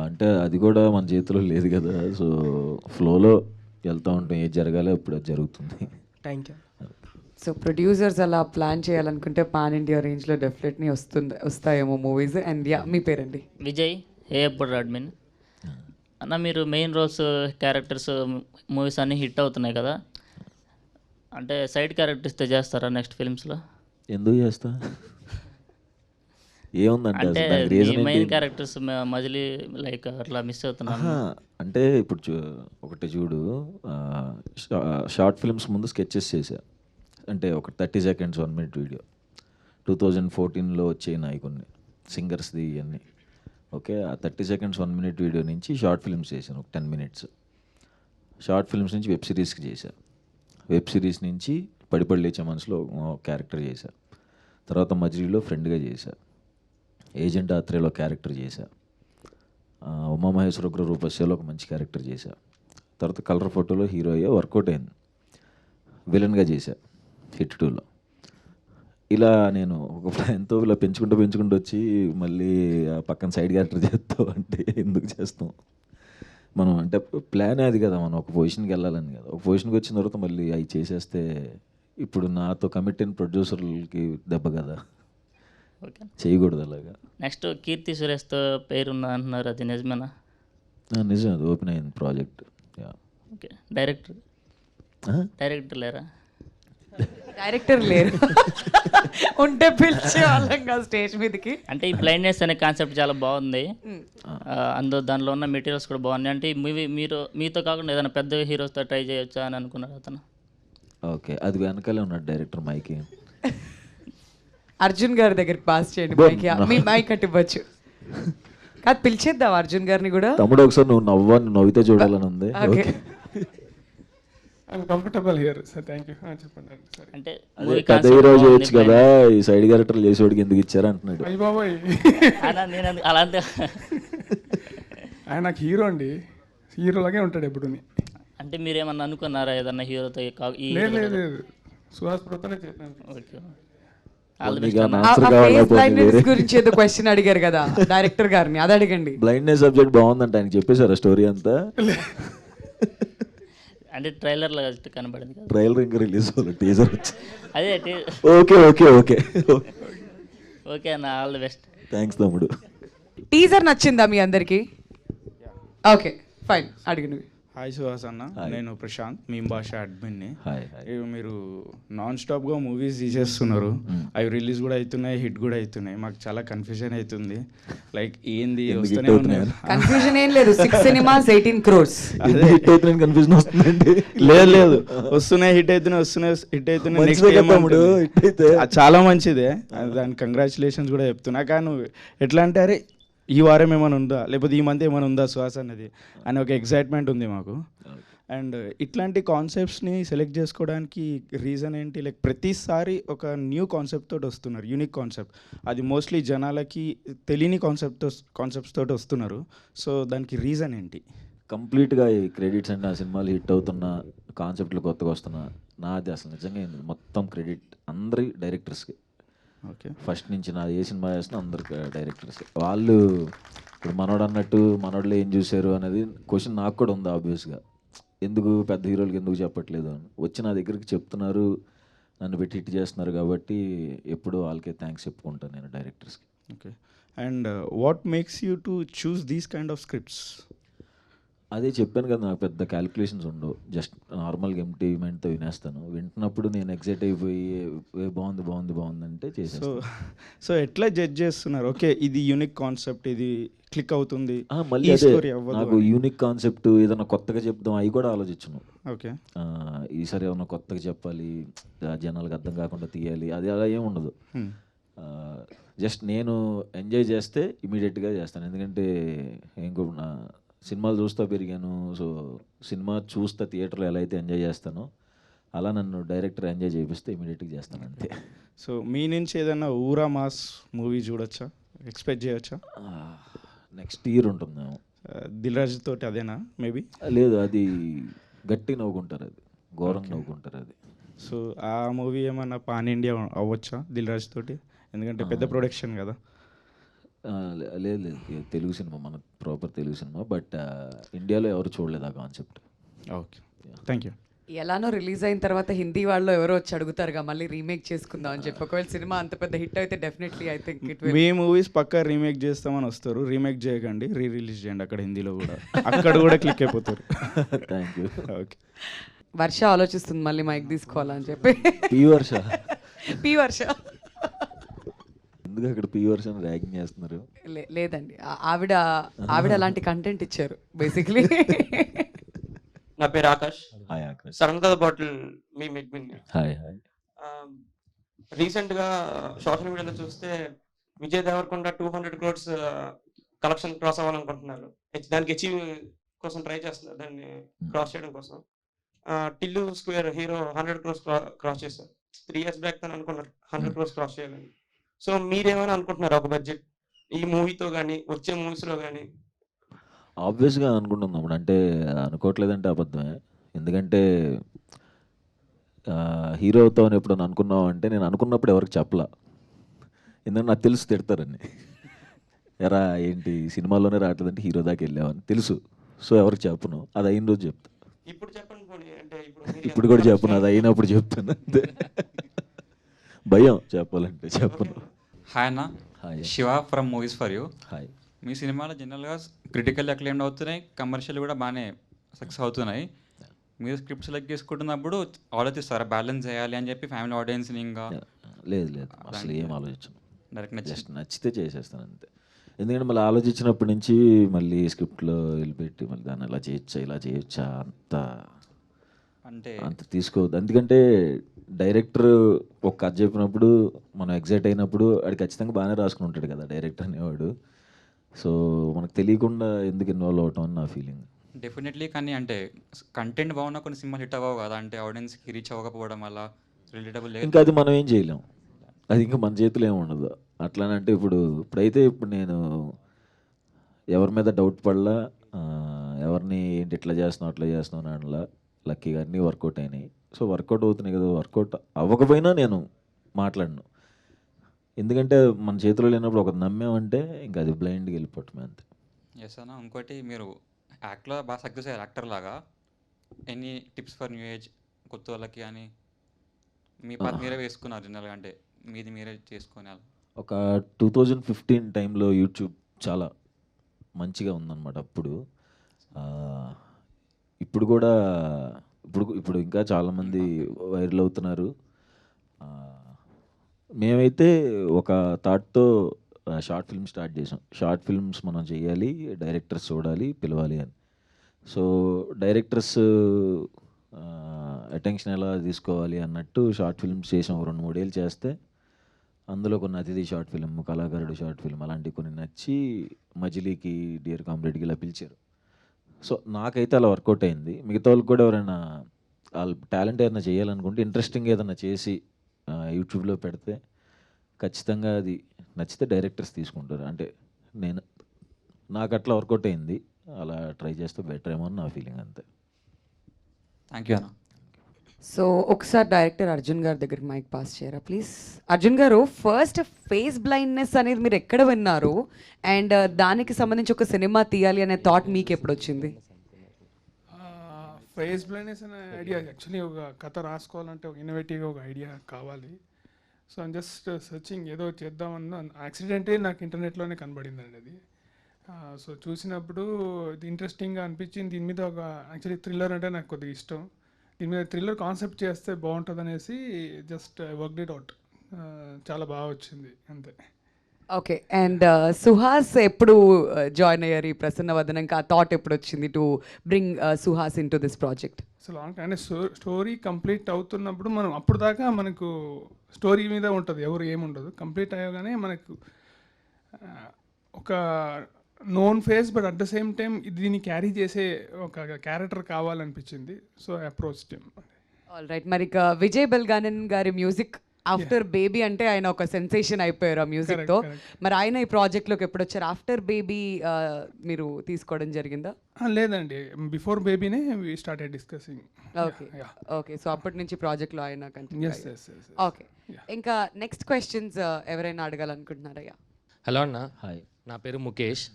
అంటే అది కూడా మన చేతిలో లేదు కదా. సో ఫ్లోలో వెళ్తూ ఉంటాం, ఏది జరగాలో ఇప్పుడు అది జరుగుతుంది. Thank you. సో ప్రొడ్యూసర్స్ అలా ప్లాన్ చేయాలనుకుంటే పాన్ ఇండియా రేంజ్లో డెఫినెట్లీ వస్తాయేమో మూవీస్. అండ్ యా, మీ పేరండి? విజయ్, ఏఎప్పుడు అడ్మిన్. అన్న, మీరు మెయిన్ రోల్స్ క్యారెక్టర్స్ మూవీస్ అన్నీ హిట్ అవుతున్నాయి కదా, అంటే సైడ్ క్యారెక్టర్స్ చేస్తారా నెక్స్ట్ ఫిల్మ్స్లో? ఎందుకు చేస్తా? ఏముందంటే అంటే అసలు దానికి రీజన్ మెయిన్ ఏంటి క్యారెక్టర్స్ మజిలీ లైక్ అట్లా మిస్ అవుతున్నాను. ఆహా, అంటే ఇప్పుడు ఒకటి చూడు, షార్ట్ ఫిల్మ్స్ ముందు స్కెచెస్ చేశా, అంటే ఒక 30 seconds 1 minute వీడియో 2014లో వచ్చాయి కొన్ని సింగర్స్ది ఇవన్నీ. ఓకే, ఆ 30 seconds 1 minute వీడియో నుంచి షార్ట్ ఫిల్మ్స్ చేశాను, ఒక 10 minutes. షార్ట్ ఫిల్మ్స్ నుంచి వెబ్ సిరీస్కి చేశా, వెబ్ సిరీస్ నుంచి పడిపడి లేచే మనసులో క్యారెక్టర్ చేశా, తర్వాత మజిలీలో ఫ్రెండ్గా చేశా, ఏజెంట్ ఆత్రేయలో క్యారెక్టర్ చేశా, ఉమామహేశ్వర ఉగ్ర రూపస్యలో ఒక మంచి క్యారెక్టర్ చేశా, తర్వాత కలర్ ఫోటోలో హీరో అయ్యా, వర్కౌట్ అయింది, విలన్గా చేశా హిట్ 2లో. ఇలా నేను ఒక ఎంతో ఇలా పెంచుకుంటూ వచ్చి మళ్ళీ ఆ పక్కన సైడ్ క్యారెక్టర్ చేస్తావు అంటే ఎందుకు చేస్తాం మనం, అంటే ప్లాన్ అది కదా, మనం ఒక పొజిషన్కి వెళ్ళాలని కదా. ఒక పొజిషన్కి వచ్చిన తర్వాత మళ్ళీ అవి చేసేస్తే ఇప్పుడు నాతో కమిట్ అయిన ప్రొడ్యూసర్లకి దెబ్బ కదా, ఓకే, చేయకూడదు అలాగా. నెక్స్ట్ కీర్తి సురేష్తో పేరున్నా అంటున్నారు, అది నిజమేనా? నిజం, అది ఓపెన్ అయింది ప్రాజెక్ట్. ఓకే, డైరెక్టర్ లేరా? డైరెక్టర్ లేరు, ఉంటే పిలిచే వాళ్ళం కదా స్టేజ్ మీదకి. అంటే ఈ బ్లైండ్నెస్ అనే కాన్సెప్ట్ చాలా బాగుంది, దానిలో ఉన్న మెటీరియల్స్ కూడా బాగున్నాయి. అంటే ఈ మూవీ మీతో కాకుండా ఏదైనా పెద్ద హీరోస్తో ట్రై చేయొచ్చా అని అనుకున్నారు అతను? ఓకే, అది వెనకాలే ఉన్నాడు డైరెక్టర్ మైకి. అర్జున్ గారి దగ్గరికి పాస్ చేయండి మైక్, మీ మైక్ అటు ఇవ్వచ్చు కాదు, పిలిచేద్దాం అర్జున్ గారిని కూడా. తమ్ముడు ఒకసారి నువ్వు నవ్వితే చూడాలని ఉంది. Okay, comfortable here sir, thank you. చెప్పండి సార్. అంటే పెద్ద హీరో చేయొచ్చు కదా, ఈ సైడ్ క్యారెక్టర్ చేసేవాడికి ఎందుకు ఇచ్చారు అంటున్నాడు. అయ్య బాబోయ్, నేను అలాంటి ఆయన నాకు హీరో అండి, హీరోలాగే ఉంటాడు ఎప్పుడు. అంటే మీరేమన్నా అనుకున్నారా ఏదన్నా హీరోతో? లేదు, సుహాస్ ప్రోతోనే చేశాను. ఓకే, గురించి ఏదో క్వశ్చన్ అడిగారు కదా డైరెక్టర్ గారిని, అది అడగండి. బ్లైండ్నెస్ సబ్జెక్ట్ బాగుందంట, ఆయన చెప్పేశారా స్టోరీ అంతా? అంటే ట్రైలర్లో కనబడింది కదా, ట్రైలర్ ఇంకా రిలీజ్ అవ్వాలి, టీజర్ వచ్చి. అదే ఓకే ఓకే ఓకే ఓకే అన్న, ఆల్ ది బెస్ట్. థ్యాంక్స్ తమ్ముడు. టీజర్ నచ్చిందా మీ అందరికి? ఓకే ఫైన్, అడిగి నువ్వు. హాయ్ సుహాస్ అన్న, నేను ప్రశాంత్, మీ భాష అడ్మిన్ని. హాయ్. మీరు నాన్ స్టాప్గా మూవీస్ తీసేస్తున్నారు, అవి రిలీజ్ కూడా అవుతున్నాయి, హిట్ కూడా అవుతున్నాయి. మాకు చాలా కన్ఫ్యూజన్ అవుతుంది, లైక్ ఏంది వస్తూనే ఉన్నాయి. కన్ఫ్యూజన్ ఏం లేదు, 6 cinemas 18 crores. కన్ఫ్యూజన్ వస్తుందండి. లేదు వస్తున్నాయి, హిట్ అవుతున్నాయి నెక్స్ట్ చాలా మంచిదే, దాని కంగ్రాచులేషన్స్ కూడా చెప్తున్నా. కానీ నువ్వు ఎట్లా అంటే అరే ఈ వారం ఏమైనా ఉందా, లేకపోతే ఈ మంత్ ఏమైనా ఉందా సుహాస్ అన్నది అని ఒక ఎగ్జైట్మెంట్ ఉంది మాకు. అండ్ ఇట్లాంటి కాన్సెప్ట్స్ని సెలెక్ట్ చేసుకోవడానికి రీజన్ ఏంటి? లైక్ ప్రతిసారి ఒక న్యూ కాన్సెప్ట్ తోటి వస్తున్నారు, యూనిక్ కాన్సెప్ట్, అది మోస్ట్లీ జనాలకి తెలియని కాన్సెప్ట్స్ తోటి వస్తున్నారు. సో దానికి రీజన్ ఏంటి? కంప్లీట్గా ఈ క్రెడిట్స్ అంటే ఆ సినిమాలు హిట్ అవుతున్న కాన్సెప్ట్లు కొత్తగా వస్తున్నా నాది అసలు నిజంగా మొత్తం క్రెడిట్ అందరి డైరెక్టర్స్కి. ఓకే, ఫస్ట్ నుంచి నాది ఏ సినిమా చేసినా అందరికి డైరెక్టర్స్ వాళ్ళు. ఇప్పుడు మనోడు అన్నట్టు మనోళ్ళు ఏం చూశారు అనేది క్వశ్చన్ నాకు కూడా ఉంది ఆబ్వియస్గా, ఎందుకు పెద్ద హీరోలకి ఎందుకు చెప్పట్లేదు అని. వచ్చి నా దగ్గరికి చెప్తున్నారు, నన్ను పెట్టి హిట్ చేస్తున్నారు కాబట్టి ఎప్పుడు వాళ్ళకే థ్యాంక్స్ చెప్పుకుంటాను నేను డైరెక్టర్స్కి. Okay, and what makes you to choose these kind of scripts? అదే చెప్పాను కదా, నాకు పెద్ద క్యాలిక్యులేషన్స్ ఉండవు, జస్ట్ నార్మల్గా ఎంటీ మైండ్తో వినేస్తాను. వింటున్నప్పుడు నేను ఎగ్జైట్ అయిపోయి బాగుంది అంటే చేసేస్తాను. సో ఎట్లా జడ్జ్ చేస్తున్నారు? ఓకే ఇది యూనిక్ కాన్సెప్ట్, ఇది క్లిక్ అవుతుంది, మళ్ళీ నాకు యూనిక్ కాన్సెప్ట్ ఏదైనా కొత్తగా చెప్దాం అవి కూడా ఆలోచించను. ఓకే, ఈసారి ఏమన్నా కొత్తగా చెప్పాలి, జనాలకు అర్థం కాకుండా తీయాలి, అది అలా ఏమి ఉండదు. జస్ట్ నేను ఎంజాయ్ చేస్తే ఇమీడియట్గా చేస్తాను, ఎందుకంటే ఇంకో సినిమాలు చూస్తూ పెరిగాను. సో సినిమా చూస్తా థియేటర్లో ఎలా అయితే ఎంజాయ్ చేస్తానో అలా నన్ను డైరెక్టర్ ఎంజాయ్ చేపిస్తే ఇమీడియట్గా చేస్తాను అంతే. సో మీ నుంచి ఏదైనా ఊరా మాస్ మూవీ చూడొచ్చా, ఎక్స్పెక్ట్ చేయొచ్చా? నెక్స్ట్ ఇయర్ ఉంటుంది. దిల్ రాజు తోటి అదేనా మేబీ? లేదు, అది గట్టి నవ్వుకుంటారు, అది ఘోరంగా నవ్వుకుంటారు అది. సో ఆ మూవీ ఏమన్నా పాన్ ఇండియా అవ్వచ్చా దిల్ రాజు తోటి? ఎందుకంటే పెద్ద ప్రొడక్షన్ కదా. లేదు, తెలుగు సినిమా, మన ప్రాపర్ తెలుగు సినిమా, బట్ ఇండియాలో ఎవరు చూడలేదు ఆ కాన్సెప్ట్. Okay, thank you. ఎలానో రిలీజ్ అయిన తర్వాత హిందీ వాళ్ళు ఎవరో వచ్చి అడుగుతారుగా మళ్ళీ రీమేక్ చేసుకుందాం అని చెప్పి. ఒకవేళ సినిమా అంత పెద్ద హిట్ అయితే definitely I think it will. మీ మూవీస్ పక్కా రీమేక్ చేస్తామని వస్తారు, రీమేక్ చేయకండి, రిలీజ్ చేయండి అక్కడ హిందీలో కూడా, అక్కడ కూడా క్లిక్ అయిపోతారు. Thank you. ఓకే, వర్ష ఆలోచిస్తుంది మళ్ళీ మైక్ తీసుకోవాలని చెప్పి. పి వర్ష ఎందుకు అక్కడ పీ వర్షన్ ర్యాగింగ్ చేస్తున్నారు? లేదండి, ఆవిడ అలాంటి కంటెంట్ ఇచ్చారు బేసిక్లీ. నా పేరు ఆకాష్. హాయ్ ఆకాష్. సరంతా బాటిల్ మీ మెడ్మిన్. Hi hi. రీసెంట్గా సోషల్ మీడియాలో చూస్తే Vijay Deverakonda 200 crores collection cross అవ్వాలనుకుంటున్నారు. దానికి అచీవ్ కోసం ట్రై చేస్తున్నారు, దాన్ని క్రాస్ చేయడం కోసం. Tillu square hero 100 crores cross చేశారు. 3 years బ్యాక్ తను అనుకున్నారు 100 crores క్రాస్ చేయాలని. సో మీరేమైనా అనుకుంటున్నారు ఒక బడ్జెట్ ఈ మూవీతో కానీ వచ్చే మూవీస్లో కానీ? ఆబ్వియస్గా అనుకుంటున్నాం, అంటే అనుకోవట్లేదంటే అబద్ధమే. ఎందుకంటే హీరో అవుతామని ఎప్పుడు అనుకున్నావు అంటే, నేను అనుకున్నప్పుడు ఎవరికి చెప్పలా, ఎందుకంటే నాకు తెలుసు తిడతారని. ఎరా ఏంటి సినిమాలోనే రావట్లేదంటే హీరో దాకా వెళ్ళామని తెలుసు. సో ఎవరికి చెప్పను, అది అయిన రోజు చెప్తా. ఇప్పుడు చెప్పండి పోనీ, అంటే ఇప్పుడు కూడా చెప్పను, అది అయినప్పుడు చెప్తాను అంతే. భయం చెప్పాలంటే చెప్పను. హాయ్ అన్న. Hi. Shiva from movies for you. Hi. మీ సినిమాలు జనరల్గా క్రిటికల్ అక్లెయిమ్డ్ అవుతున్నాయి, కమర్షియల్ కూడా బాగానే సక్సెస్ అవుతున్నాయి. మీరు స్క్రిప్ట్ సెలెక్ట్ చేసుకుంటున్నప్పుడు ఆలోచిస్తారా బ్యాలెన్స్ చేయాలి అని చెప్పి ఫ్యామిలీ ఆడియన్స్ని? ఇంకా లేదు లేదు, అసలు ఏం ఆలోచించను, డైరెక్ట్ జస్ట్ నచ్చితే చేసేస్తాను అంతే. ఎందుకంటే మళ్ళీ ఆలోచించినప్పటి నుంచి మళ్ళీ స్క్రిప్ట్లో వెళ్ళిపెట్టి మళ్ళీ దాన్ని ఎలా చేయొచ్చా ఇలా చేయొచ్చా అంత తీసుకోవద్దు. ఎందుకంటే డైరెక్టర్ ఒక కథ చెప్పినప్పుడు మనం ఎగ్జైట్ అయినప్పుడు అది ఖచ్చితంగా బాగానే రాసుకుని ఉంటాడు కదా డైరెక్టర్ అనేవాడు. సో మనకు తెలియకుండా ఎందుకు ఇన్వాల్వ్ అవటం అని నా ఫీలింగ్. డెఫినెట్లీ. కానీ అంటే కంటెంట్ బాగున్నా కొన్ని సినిమాలు హిట్ అవ్వవు కదా, అంటే ఆడియన్స్కి రీచ్ అవ్వకపోవడం వల్ల రిలేటబుల్ లేదు. ఇంకా అది మనం ఏం చేయలేం, అది ఇంకా మన చేతిలో ఏమి ఉండదు. అట్లానంటే ఇప్పుడైతే నేను ఎవరి మీద డౌట్ పడలా, ఎవరిని ఏంటి ఇట్లా చేస్తున్నావు అట్లా చేస్తున్నావు అని అనలా. లక్కీగా అన్నీ వర్కౌట్ అయినాయి. సో వర్కౌట్ అవుతున్నాయి కదా, వర్కౌట్ అవ్వకపోయినా నేను మాట్లాడను. ఎందుకంటే మన చేతిలో లేనప్పుడు ఒకటి నమ్మామంటే ఇంకా అది బ్లైండ్గా వెళ్ళిపోవటమే అంతే. ఎస్ అన్న. ఇంకోటి మీరు యాక్ట్లో బాగా సక్సెస్ అయ్యారు యాక్టర్ లాగా. Any tips for new age కొత్త వాళ్ళకి అని మీ పాత మీరే వేసుకున్నారు జనరల్గా, అంటే మీది మీరే చేసుకునే? ఒక 2015 టైంలో యూట్యూబ్ చాలా మంచిగా ఉందన్నమాట అప్పుడు. ఇప్పుడు కూడా ఇప్పుడు ఇంకా చాలామంది వైరల్ అవుతున్నారు. మేమైతే ఒక థాట్తో షార్ట్ ఫిల్మ్ స్టార్ట్ చేసాం. షార్ట్ ఫిల్మ్స్ మనం చేయాలి, డైరెక్టర్స్ చూడాలి, పిలవాలి అని. సో డైరెక్టర్స్ అటెన్షన్ ఎలా తీసుకోవాలి అన్నట్టు షార్ట్ ఫిల్మ్స్ చేసాం. 2-3 ఏళ్ళు చేస్తే అందులో కొన్ని అతిథి షార్ట్ ఫిల్మ్, కళాకారుడు షార్ట్ ఫిల్మ్ అలాంటివి కొన్ని నచ్చి మజిలీకి, డియర్ కామ్రేడ్కి ఇలా పిలిచారు. సో నాకైతే అలా వర్కౌట్ అయింది. మిగతా వాళ్ళకి కూడా ఎవరైనా వాళ్ళ టాలెంట్ ఏదైనా చేయాలనుకుంటే ఇంట్రెస్టింగ్ ఏదైనా చేసి యూట్యూబ్లో పెడితే ఖచ్చితంగా అది నచ్చితే డైరెక్టర్స్ తీసుకుంటారు. అంటే నాకు అట్లా వర్కౌట్ అయింది, అలా ట్రై చేస్తే బెటర్ ఏమో అని నా ఫీలింగ్ అంతే. థ్యాంక్ యూ అన్న. సో ఒకసారి డైరెక్టర్ అర్జున్ గారి దగ్గరికి మైక్ పాస్ చేయరా ప్లీజ్. అర్జున్ గారు, ఫస్ట్ ఫేస్ బ్లైండ్నెస్ అనేది మీరు ఎక్కడ విన్నారు, అండ్ దానికి సంబంధించి ఒక సినిమా తీయాలి అనే థాట్ మీకు ఎప్పుడు వచ్చింది? ఫేస్ బ్లైండ్నెస్ అనే ఐడియా యాక్చువల్లీ ఒక కథ రాసుకోవాలంటే ఒక ఇన్నోవేటివ్గా ఒక ఐడియా కావాలి. సో ఐమ్ జస్ట్ సర్చింగ్ ఏదో చేద్దామన్న యాక్సిడెంటే నాకు ఇంటర్నెట్లోనే కనబడిందండి అది. సో చూసినప్పుడు ఇది ఇంట్రెస్టింగ్గా అనిపించింది. దీని మీద ఒక యాక్చువల్లీ థ్రిల్లర్ అంటే నాకు కొద్దిగా ఇష్టం. దీని మీద థ్రిల్లర్ కాన్సెప్ట్ చేస్తే బాగుంటుంది అనేసి జస్ట్ వర్క్ ఇట్ అవుట్. చాలా బాగా వచ్చింది అంతే. ఓకే. అండ్ సుహాస్ ఎప్పుడు జాయిన్ అయ్యారు ఈ ప్రసన్న వదనంకి? ఆ థాట్ ఎప్పుడు వచ్చింది to bring Suhas in to this project? So long అంటే స్టోరీ కంప్లీట్ అవుతున్నప్పుడు మనం అప్పుడు దాకా మనకు స్టోరీ మీద ఉంటుంది, ఎవరు ఏముండదు. కంప్లీట్ అయ్యగానే మనకు ఒక known face but at the same time దీన్ని క్యారీ చేసే ఒక క్యారెక్టర్ కావాలనిపించింది. So approach team. All right. మరి ఇక విజయ్ బెల్గానన్ గారి మ్యూజిక్ ఆఫ్టర్ బేబీ అంటే ఆయన ఒక సెన్సేషన్ అయిపోయారు ఆ మ్యూజిక్తో. మరి ఆయన ఈ ప్రాజెక్ట్లోకి ఎప్పుడు వచ్చారు? ఆఫ్టర్ బేబీ మీరు తీసుకోవడం జరిగిందా? లేదండి, బిఫోర్ బేబీనే we started discussing. Okay okay. So అప్పటి నుంచి ప్రాజెక్ట్లో ఆయన కంటిన్యూ. ఓకే. Yeah. ఇంకా నెక్స్ట్ క్వశ్చన్స్ ఎవరైనా అడగాలనుకుంటున్నారయ్యా? హలో అన్న. హాయ్. నా పేరు ముఖేష్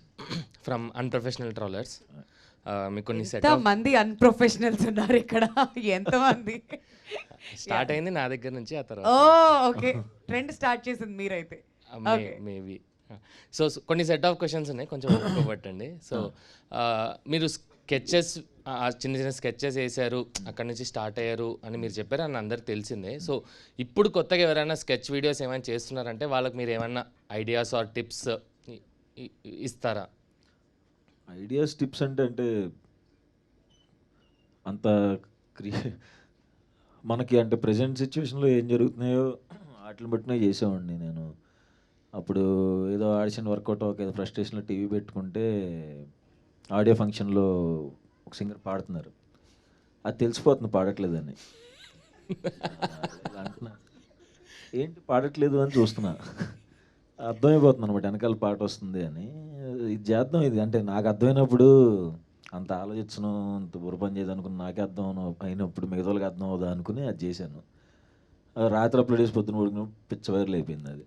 ఫ్రమ్ అన్ప్రొఫెషనల్ ట్రావెలర్స్. మీకు కొన్ని సెట్ మంది అన్ప్రొఫెషనల్స్ ఉన్నారు ఇక్కడ, ఎంతమంది? స్టార్ట్ అయింది నా దగ్గర నుంచి, ఆ తర్వాత ఓకే ట్రెండ్ స్టార్ట్ చేసింది మీరైతే. మేబీ. సో కొన్ని సెట్ ఆఫ్ క్వశ్చన్స్ ఉన్నాయి, కొంచెం ఒప్పుకోబట్టండి. సో మీరు స్కెచెస్ చిన్న చిన్న స్కెచెస్ వేశారు, అక్కడ నుంచి స్టార్ట్ అయ్యారు అని మీరు చెప్పారు, అని అందరికి తెలిసిందే. సో ఇప్పుడు కొత్తగా ఎవరైనా స్కెచ్ వీడియోస్ ఏమైనా చేస్తున్నారంటే వాళ్ళకి మీరు ఏమైనా ఐడియాస్ ఆర్ టిప్స్ ఇస్తారా? ఐడియాస్ టిప్స్ అంటే అంత మనకి అంటే ప్రజెంట్ సిచ్యువేషన్లో ఏం జరుగుతున్నాయో వాటిని బట్టినే చేసేవాడిని నేను. అప్పుడు ఏదో ఆడిషన్ వర్కౌట్ ఏదో ఫ్రస్ట్రేషన్లో టీవీ పెట్టుకుంటే ఆడియో ఫంక్షన్లో ఒక సింగర్ పాడుతున్నారు, అది తెలిసిపోతుంది పాడట్లేదని. అంటున్నా ఏంటి పాడట్లేదు అని చూస్తున్నా, అర్థమైపోతుంది అనమాట వెనకాల పాట వస్తుంది అని. ఇది చేద్దాం, ఇది అంటే నాకు అర్థమైనప్పుడు అంత ఆలోచించను, అంత బుర్రపని చేయదు అనుకుని నాకే అర్థం అయినప్పుడు మిగతా వాళ్ళకి అర్థం అవుదా అనుకుని అది చేశాను. రాత్రి అప్లోడ్ చేసి పొద్దున పడుకుని పిచ్చ వైరల్ అయిపోయింది అది.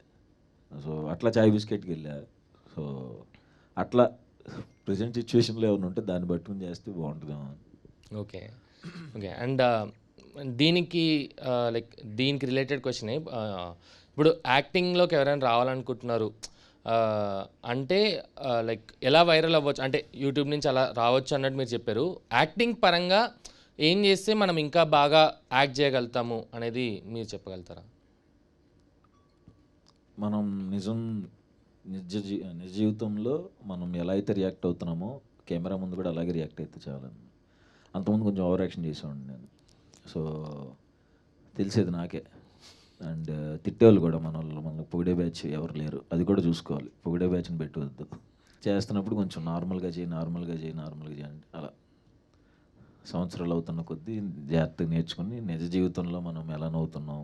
సో అట్లా చాయ్ బిస్కెట్కి వెళ్ళా. సో అట్లా ప్రజెంట్ సిచ్యువేషన్లో ఏమైనా ఉంటే దాన్ని పట్టుకుని చేస్తే బాగుంటుందేమో. Okay okay. అండ్ దీనికి లైక్ దీనికి రిలేటెడ్ క్వశ్చన్, ఇప్పుడు యాక్టింగ్లోకి ఎవరైనా రావాలనుకుంటున్నారు అంటే లైక్ ఎలా వైరల్ అవ్వచ్చు, అంటే యూట్యూబ్ నుంచి అలా రావచ్చు అన్నట్టు మీరు చెప్పారు. యాక్టింగ్ పరంగా ఏం చేస్తే మనం ఇంకా బాగా యాక్ట్ చేయగలుగుతాము అనేది మీరు చెప్పగలుగుతారా? మనం నిజ జీవితంలో మనం ఎలా అయితే రియాక్ట్ అవుతున్నామో కెమెరా ముందు కూడా అలాగే రియాక్ట్ అయితే చాలా. అంతకుముందు కొంచెం ఓవర్ యాక్షన్ చేసేవాడిని నేను. సో తెలిసేది నాకే. అండ్ తిట్టేవాళ్ళు కూడా మనల్ని పొగిడే బ్యాచ్ ఎవరు లేరు, అది కూడా చూసుకోవాలి. పొగిడే బ్యాచ్ని పెట్టవద్దు. చేస్తున్నప్పుడు కొంచెం నార్మల్గా చేయి అంటే అలా సంవత్సరాలు అవుతున్న కొద్దీ జాగ్రత్తగా నేర్చుకుని నిజ జీవితంలో మనం ఎలా నవ్వుతున్నాం,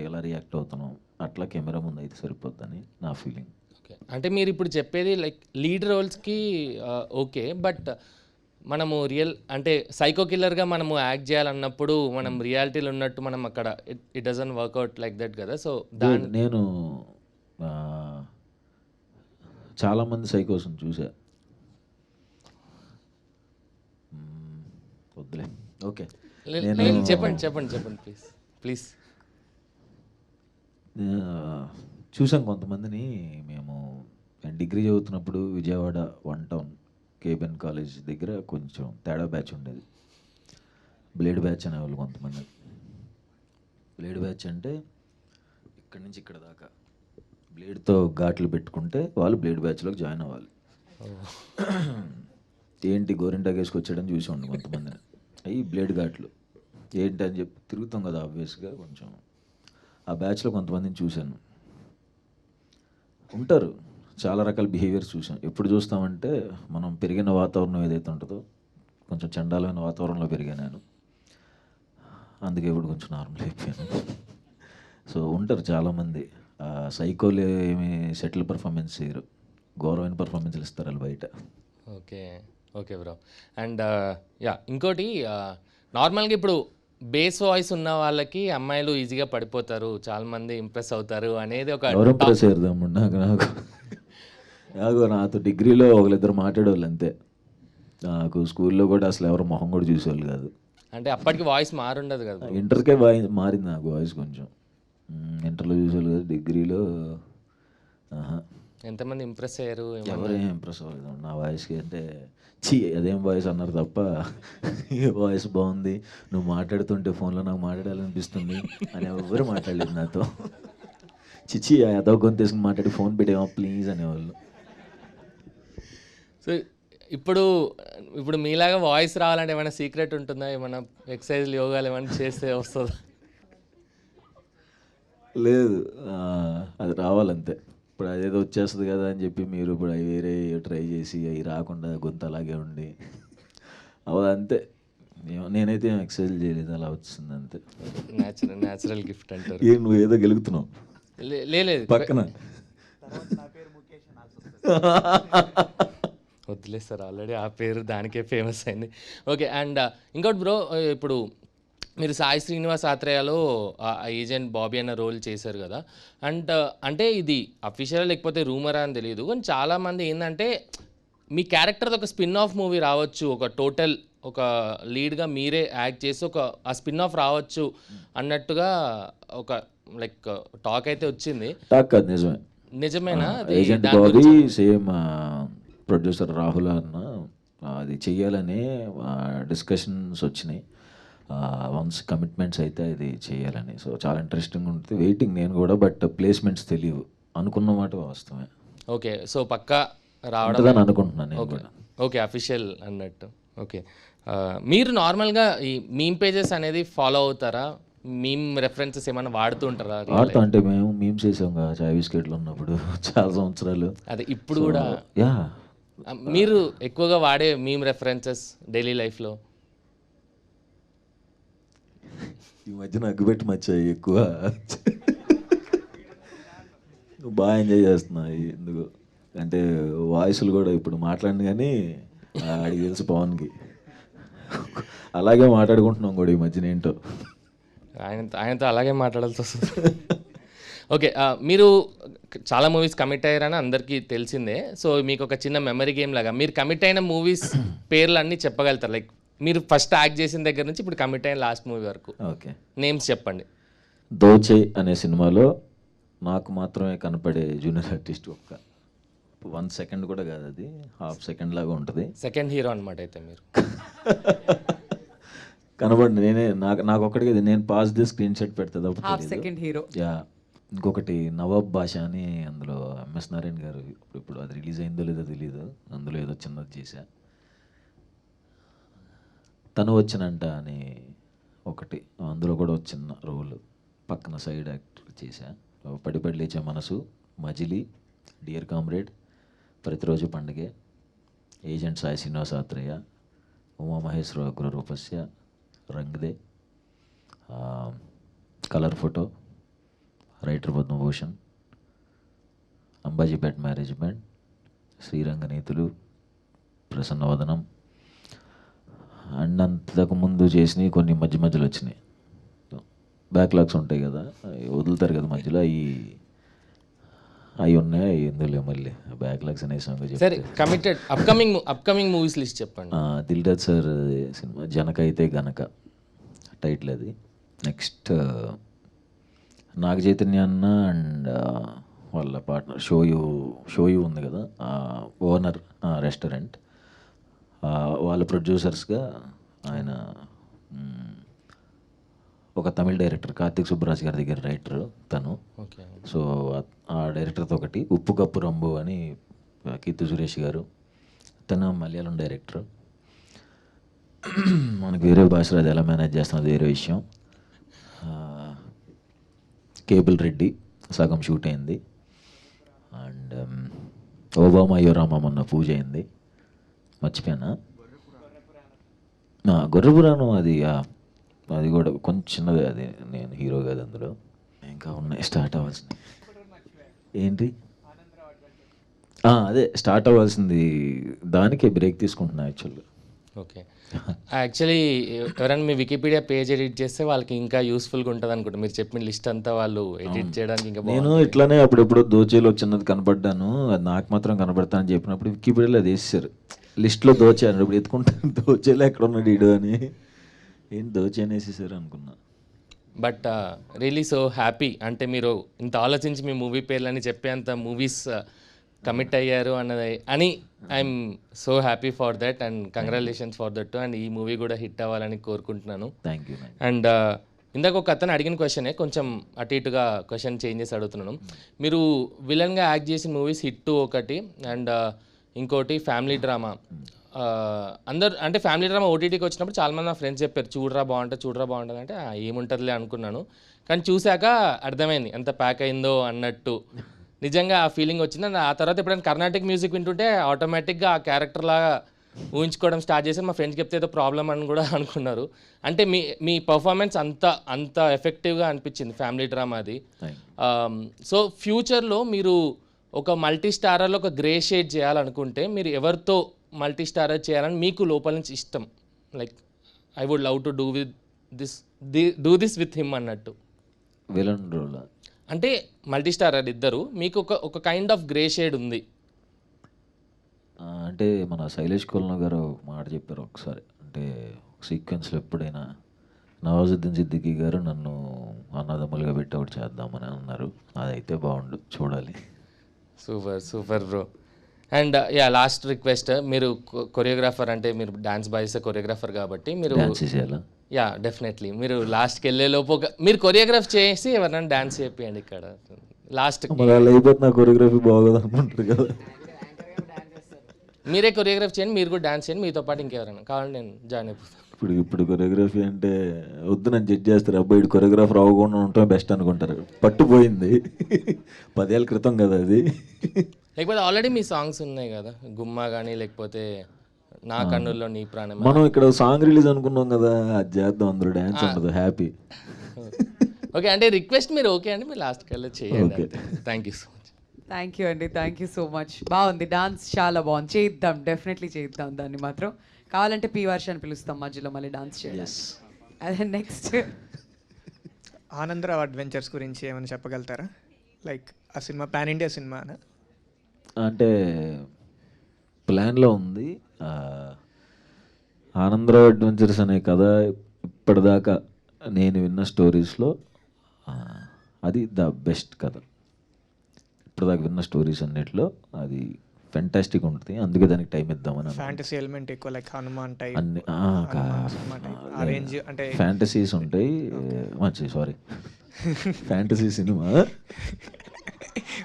ఎలా రియాక్ట్ అవుతున్నాం అట్లా కెమెరా ముందు అయితే సరిపోద్దని నా ఫీలింగ్. ఓకే, అంటే మీరు ఇప్పుడు చెప్పేది లైక్ లీడ్ రోల్స్కి ఓకే, బట్ మనము అంటే సైకో కిల్లర్గా మనము యాక్ట్ చేయాలన్నప్పుడు మనం రియాలిటీలో ఉన్నట్టు మనం అక్కడ it doesn't work out like that కదా. సో నేను చాలామంది సైకోస్ని చూసా. వద్దులే, ఓకే. చెప్పండి ప్లీజ్. చూసాం కొంతమందిని. మేము డిగ్రీ చదువుతున్నప్పుడు విజయవాడ 1 టౌన్ కేబిఎన్ కాలేజ్ దగ్గర కొంచెం తేడా బ్యాచ్ ఉండేది. బ్లేడ్ బ్యాచ్ అనేవాళ్ళు కొంతమంది. బ్లేడ్ బ్యాచ్ అంటే ఇక్కడి నుంచి ఇక్కడ దాకా బ్లేడ్తో ఘాట్లు పెట్టుకుంటే వాళ్ళు బ్లేడ్ బ్యాచ్లోకి జాయిన్ అవ్వాలి. ఏంటి గోరింటాకు వేసుకొచ్చాడని చూసాండి కొంతమందిని. అవి బ్లేడ్ ఘాట్లు ఏంటి అని చెప్పి తిరుగుతాం కదా ఆబ్వియస్గా. కొంచెం ఆ బ్యాచ్లో కొంతమందిని చూశాను. ఉంటారు చాలా రకాల బిహేవియర్స్ చూసాం. ఎప్పుడు చూస్తామంటే మనం పెరిగిన వాతావరణం ఏదైతే ఉంటుందో కొంచెం చండాలమైన వాతావరణంలో పెరిగాను నేను. అందుకే ఇప్పుడు కొంచెం నార్మల్ అయిపోయాను. సో ఉంటారు చాలామంది. సైకోలు ఏమి సెటిల్ పర్ఫార్మెన్స్ చేయరు, ఘోరమైన పర్ఫార్మెన్స్లు ఇస్తారు వాళ్ళు బయట. Okay bro. అండ్ ఇంకోటి నార్మల్గా ఇప్పుడు బేస్ వాయిస్ ఉన్న వాళ్ళకి అమ్మాయిలు ఈజీగా పడిపోతారు, చాలామంది ఇంప్రెస్ అవుతారు అనేది ఒక ఎవరు ఇంప్రెస్ అయ్యారు నాకు నాతో డిగ్రీలో ఒకరిద్దరు మాట్లాడేవాళ్ళు అంతే. నాకు స్కూల్లో కూడా అసలు ఎవరు మొహం కూడా చూసేవాళ్ళు కాదు. అంటే అప్పటికి వాయిస్ మారుండదు కదా. ఇంటర్కే మారింది నాకు వాయిస్ కొంచెం. ఇంటర్లో చూసేవాళ్ళు కదా, డిగ్రీలో ఎంతమంది ఇంప్రెస్ అయ్యారు? ఎవరేం ఇంప్రెస్ అవ్వలేదు నా వాయిస్కి. అంటే అదేం వాయిస్ అన్నారు తప్ప వాయిస్ బాగుంది, నువ్వు మాట్లాడుతుంటే ఫోన్లో నాకు మాట్లాడాలనిపిస్తుంది అని ఎవరు మాట్లాడలేదు నాతో. చిచ్చి అదో గొంతేసుకుని మాట్లాడి ఫోన్ పెట్టేవా ప్లీజ్ అనేవాళ్ళు. సో ఇప్పుడు మీలాగా వాయిస్ రావాలంటే ఏమైనా సీక్రెట్ ఉంటుందా? ఏమైనా ఎక్సర్సైజ్లు యోగాలు ఏమైనా చేస్తే వస్తుందా? లేదు, అది రావాలంతే. ఇప్పుడు అదేదో వచ్చేస్తుంది కదా అని చెప్పి మీరు ఇప్పుడు అవి వేరే ట్రై చేసి అవి రాకుండా గొంతు అలాగే ఉండి అంతే. నేనైతే ఎక్సర్సైజ్ చేయలేదు, అలా వచ్చింది అంతే. న్యాచురల్ గిఫ్ట్ అంటారు. నువ్వు ఏదో గెలుగుతున్నావు లేదు పక్కన. వదిలేస్తారు ఆల్రెడీ ఆ పేరు దానికే ఫేమస్ అయింది. ఓకే. అండ్ ఇంకోటి బ్రో, ఇప్పుడు మీరు సాయి శ్రీనివాస్ ఆత్రేయలో ఏజెంట్ బాబీ అన్న రోల్ చేశారు కదా. అండ్ అంటే ఇది అఫీషియల్ లేకపోతే రూమరా అని తెలియదు, కానీ చాలామంది ఏంటంటే మీ క్యారెక్టర్ది ఒక స్పిన్ ఆఫ్ మూవీ రావచ్చు, ఒక టోటల్ ఒక లీడ్గా మీరే యాక్ట్ చేసి ఒక ఆ స్పిన్ ఆఫ్ రావచ్చు అన్నట్టుగా ఒక లైక్ టాక్ అయితే వచ్చింది. టాక్ కాదు, నిజమేనా? నిజమేనా? Agent Bobby same producer Rahul అన్న అది చెయ్యాలని డిస్కషన్స్ వచ్చినాయి. వన్స్ కమిట్మెంట్స్ అయితే ఇది చేయాలని. సో చాలా ఇంట్రెస్టింగ్ ఉంటుంది. వెయిటింగ్ నేను కూడా, బట్ ప్లేస్మెంట్స్ తెలియవు. అనుకున్న మాట వాస్తవమే. ఓకే, సో పక్కా రావడం ఉంటుందని అనుకుంటున్నాను నేను ఓకే కూడా. ఓకే, అఫీషియల్ అన్నట్టు. ఓకే, మీరు నార్మల్గా ఈ మీమ్ పేజెస్ అనేది ఫాలో అవుతారా? మీమ్ రెఫరెన్సెస్ ఏమైనా వాడుతూ ఉంటారా? వాడుతా అంటే మేము మీమ్స్ చేసాం కదా చాయ్ బిస్కెట్లు ఉన్నప్పుడు చాలా సంవత్సరాలు. అదే ఇప్పుడు కూడా యా. మీరు ఎక్కువగా వాడే మీమ్ రెఫరెన్సెస్ డైలీ లైఫ్లో? ఈ మధ్యన అగ్గుపెట్టి మచ్చాయి ఎక్కువ. బాగా ఎంజాయ్ చేస్తున్నా ఎందుకు అంటే వాయిస్లు కూడా ఇప్పుడు మాట్లాడిన కానీ ఆడికి తెలుసు పవన్కి. అలాగే మాట్లాడుకుంటున్నాం కూడా ఈ మధ్యన ఏంటో. ఆయనతో అలాగే మాట్లాడాల్సి వస్తుంది. ఓకే, మీరు చాలా మూవీస్ కమిట్ అయ్యారని అందరికీ తెలిసిందే. సో మీకు ఒక చిన్న మెమరీ గేమ్ లాగా మీరు కమిట్ అయిన మూవీస్ పేర్లు అన్నీ చెప్పగలుగుతారు? లైక్ మీరు ఫస్ట్ యాక్ట్ చేసిన దగ్గర నుంచి ఇప్పుడు కమిట్ అయిన లాస్ట్ మూవీ వరకు ఓకే నేమ్స్ చెప్పండి. దోచే అనే సినిమాలో నాకు మాత్రమే కనపడే జూనియర్ ఆర్టిస్ట్ ఒక్క 1 సెకండ్ కూడా కాదు, అది హాఫ్ సెకండ్ లాగా ఉంటుంది. సెకండ్ హీరో అనమాట అయితే మీరు. కనబడి నేనే నాకు ఒక్కడికి నేను పాస్ ది స్క్రీన్ షాట్ పెడతా హాఫ్ సెకండ్ హీరో. యా. ఇంకొకటి నవాబ్ భాష అని, అందులో ఎంఎస్ నారాయణ గారు ఇప్పుడు అది రిలీజ్ అయిందో లేదో తెలీదు, అందులో ఏదో చిన్నది చేశా. తను వచ్చినంట అని ఒకటి, అందులో కూడా వచ్చిన రోల్ పక్కన సైడ్ యాక్టర్ చేశా. పడిపడి లేచే మనసు, మజిలీ, Dear Comrade, Prati Roju Pandage, Agent Sai Srinivasa Athreya, Uma Maheswara Ugra Roopasya, Rang De, Colour Photo, Writer Padmabhushan, Ambajipeta Management, Sriranga Neethulu, Prasanna Vadanam, and అంతకు ముందు చేసినవి కొన్ని మధ్యలో వచ్చినాయి. బ్యాక్లాగ్స్ ఉంటాయి కదా, అవి వదులుతారు కదా మధ్యలో, అవి ఉన్నాయి. ఎందులో మళ్ళీ బ్యాక్లాగ్స్ అనే సాంగ్ సరే, కమిటెడ్ అప్కమింగ్ మూవీస్ లిస్ట్ చెప్పండి. దిల్ రాజు సార్ సినిమా జనక అయితే గనక టైటిల్ అది. నెక్స్ట్ నాగ చైతన్య అన్న అండ్ వాళ్ళ పార్ట్నర్ షోయు ఉంది కదా, ఓనర్ రెస్టారెంట్, వాళ్ళ ప్రొడ్యూసర్స్గా ఆయన ఒక తమిళ డైరెక్టర్ కార్తిక్ సుబ్బరాజ్ గారి దగ్గర రైటర్ తను. సో ఆ డైరెక్టర్తో ఒకటి, ఉప్పు కప్పు రంబు అని కీర్తి సురేష్ గారు, తను మలయాళం డైరెక్టర్. మనకు వేరే భాషలో అది ఎలా మేనేజ్ చేస్తున్నది వేరే విషయం. కేబుల్ రెడ్డి సగం షూట్ అయింది. అండ్ ఓబామా అయ్యో రామా మొన్న పూజ అయింది, మర్చిపోయానా. గొర్రెపురాణం అది కూడా కొంచెం చిన్నదే, అది నేను హీరో కాదు అందులో. ఇంకా ఉన్నాయి స్టార్ట్ అవ్వాల్సింది. ఏంటి అదే స్టార్ట్ అవ్వాల్సింది, దానికే బ్రేక్ తీసుకుంటున్నా యాక్చువల్గా. ఓకే, యాక్చువల్లీ ఎవరైనా మీ వికీపీడియా పేజ్ ఎడిట్ చేస్తే వాళ్ళకి ఇంకా యూస్ఫుల్గా ఉంటుంది అనుకుంటా. మీరు చెప్పిన లిస్ట్ అంతా వాళ్ళు ఎడిట్ చేయడానికి ఇంకా నేను ఇట్లానే అప్పుడెప్పుడు దోచేలో చిన్నది కనపడ్డాను, అది నాకు మాత్రం కనపడతానని చెప్పినప్పుడు వికీపీడియాలో అది వేసేసారు లిస్ట్లో దోచాను. ఇప్పుడు ఎత్తుకుంటాను దోచేలో ఎక్కడ ఉన్నాడు ఈడు అని, ఏంటి దోచే అనేసేసారు అనుకున్నా. బట్ రియలీ సో హ్యాపీ, అంటే మీరు ఇంత ఆలోచించి మీ మూవీ పేర్లని చెప్పేంత మూవీస్ కమిట్ అయ్యారు అని I'm so happy for that and congratulations for that. And ఈ మూవీ కూడా హిట్ అవ్వాలని కోరుకుంటున్నాను. Thank you. అండ్ ఇందాక ఒక అతను అడిగిన క్వశ్చనే కొంచెం అటు ఇటుగా క్వశ్చన్ చేంజ్ చేసి అడుగుతున్నాను. మీరు విలన్గా యాక్ట్ చేసిన మూవీస్ హిట్ 2 ఒకటి, అండ్ ఇంకోటి ఫ్యామిలీ డ్రామా. అందరు అంటే ఫ్యామిలీ డ్రామా ఓటీటీకి వచ్చినప్పుడు చాలామంది నా ఫ్రెండ్స్ చెప్పారు చూడరా బాగుంటుంది అంటే ఏముంటుందిలే అనుకున్నాను. కానీ చూశాక అర్థమైంది ఎంత ప్యాక్ అయిందో అన్నట్టు. నిజంగా ఆ ఫీలింగ్ వచ్చింది. అండ్ ఆ తర్వాత ఎప్పుడైనా కర్ణాటిక్ మ్యూజిక్ వింటుంటే ఆటోమేటిక్గా ఆ క్యారెక్టర్ లాగా ఊహించుకోవడం స్టార్ట్ చేసి మా ఫ్రెండ్స్ చెప్తే ఏదో ప్రాబ్లం అని కూడా అనుకున్నారు. అంటే మీ పర్ఫార్మెన్స్ అంత ఎఫెక్టివ్గా అనిపించింది ఫ్యామిలీ డ్రామా అది. సో ఫ్యూచర్లో మీరు ఒక మల్టీ స్టారర్లో ఒక గ్రే షేడ్ చేయాలనుకుంటే మీరు ఎవరితో మల్టీ స్టారర్ చేయాలని మీకు లోపల నుంచి ఇష్టం? Like I would love to do this with him అన్నట్టు. విలన్ రోల్ అంటే మల్టీ స్టారర్ ఇద్దరు, మీకు ఒక కైండ్ ఆఫ్ గ్రే షేడ్ ఉంది. అంటే మన శైలేష్ కోల్నా గారు మాట చెప్పారు ఒకసారి, అంటే సీక్వెన్స్లో ఎప్పుడైనా నవాజుద్దీన్ సిద్దికీ గారు నన్ను అన్నదమ్ములుగా పెట్టి ఒకటి చేద్దామని అన్నారు. అదైతే బాగుండు, చూడాలి. Super bro. And yeah last request, మీరు కొరియోగ్రాఫర్ అంటే మీరు డాన్స్ బాయ్స్ కొరియోగ్రాఫర్ కాబట్టి మీరు డాన్స్ చేయాలా? యా డెఫినెట్లీ మీరు లాస్ట్కి వెళ్ళే లోపు మీరు కొరియోగ్రాఫ్ చేసి ఎవరైనా డాన్స్ చేయండి ఇక్కడ లాస్ట్. మరి అలా అయిపోతే నా కొరియోగ్రఫీ బాగోదు అనుకుంటారు కదా. మీరే కొరియోగ్రాఫ్ చేయండి, మీరు కూడా డాన్స్ చేయండి, మీతో పాటు ఇంకెవరైనా కావాలంటే నేను జాయిన్ అయిపోతాను. ఇప్పుడు కొరియోగ్రఫీ అంటే వద్దు నన్ను జడ్జ్ చేస్తారు, అబ్బాయి కొరియోగ్రాఫర్ అవ్వకుండా ఉండటం బెస్ట్ అనుకుంటారు. పట్టుపోయింది 10 ఏళ్ళ క్రితం కదా అది. లేకపోతే ఆల్రెడీ మీ సాంగ్స్ ఉన్నాయి కదా, గుమ్మా కానీ లేకపోతే నా కన్నుల్లో నీ ప్రాణం. మనం ఇక్కడ సాంగ్ రిలీజ్ అనుకున్నాం కదా, అది చేద్దాం, అందరూ డ్యాన్స్ ఉండదు, హ్యాపీ. ఓకే అంటే రిక్వెస్ట్ మీరు ఓకే అండి, మీరు లాస్ట్కి వెళ్ళి చేయండి. Thank you so much. Thank you అండి, థ్యాంక్ యూ సో మచ్. బాగుంది, డాన్స్ చాలా బాగుంది, చేద్దాం, డెఫినెట్లీ చేద్దాం దాన్ని మాత్రం. కావాలంటే పి వర్ష అని పిలుస్తాం మధ్యలో మళ్ళీ డాన్స్ చేయాలి. అదే నెక్స్ట్ ఆనందరావు అడ్వెంచర్స్ గురించి ఏమైనా చెప్పగలుగుతారా? లైక్ ఆ సినిమా పాన్ ఇండియా సినిమా అంటే ప్లాన్లో ఉంది. ఆనందరావు అడ్వెంచర్స్ అనే కథ ఇప్పటిదాకా నేను విన్న స్టోరీస్లో అది ద బెస్ట్ కథ. ఇప్పటిదాకా విన్న స్టోరీస్ అన్నిట్లో అది ఫెంటాస్టిక్ ఉంటుంది, అందుకే దానికి టైం ఇద్దామని. ఫ్యాంటసీ ఎలిమెంట్ ఎక్కువ, లైక్ హనుమాన్ టైప్ అన్ని అరేంజ్ అంటే ఫ్యాంటసీస్ ఉంటాయి. సారీ ఫ్యాంటసీ సినిమా,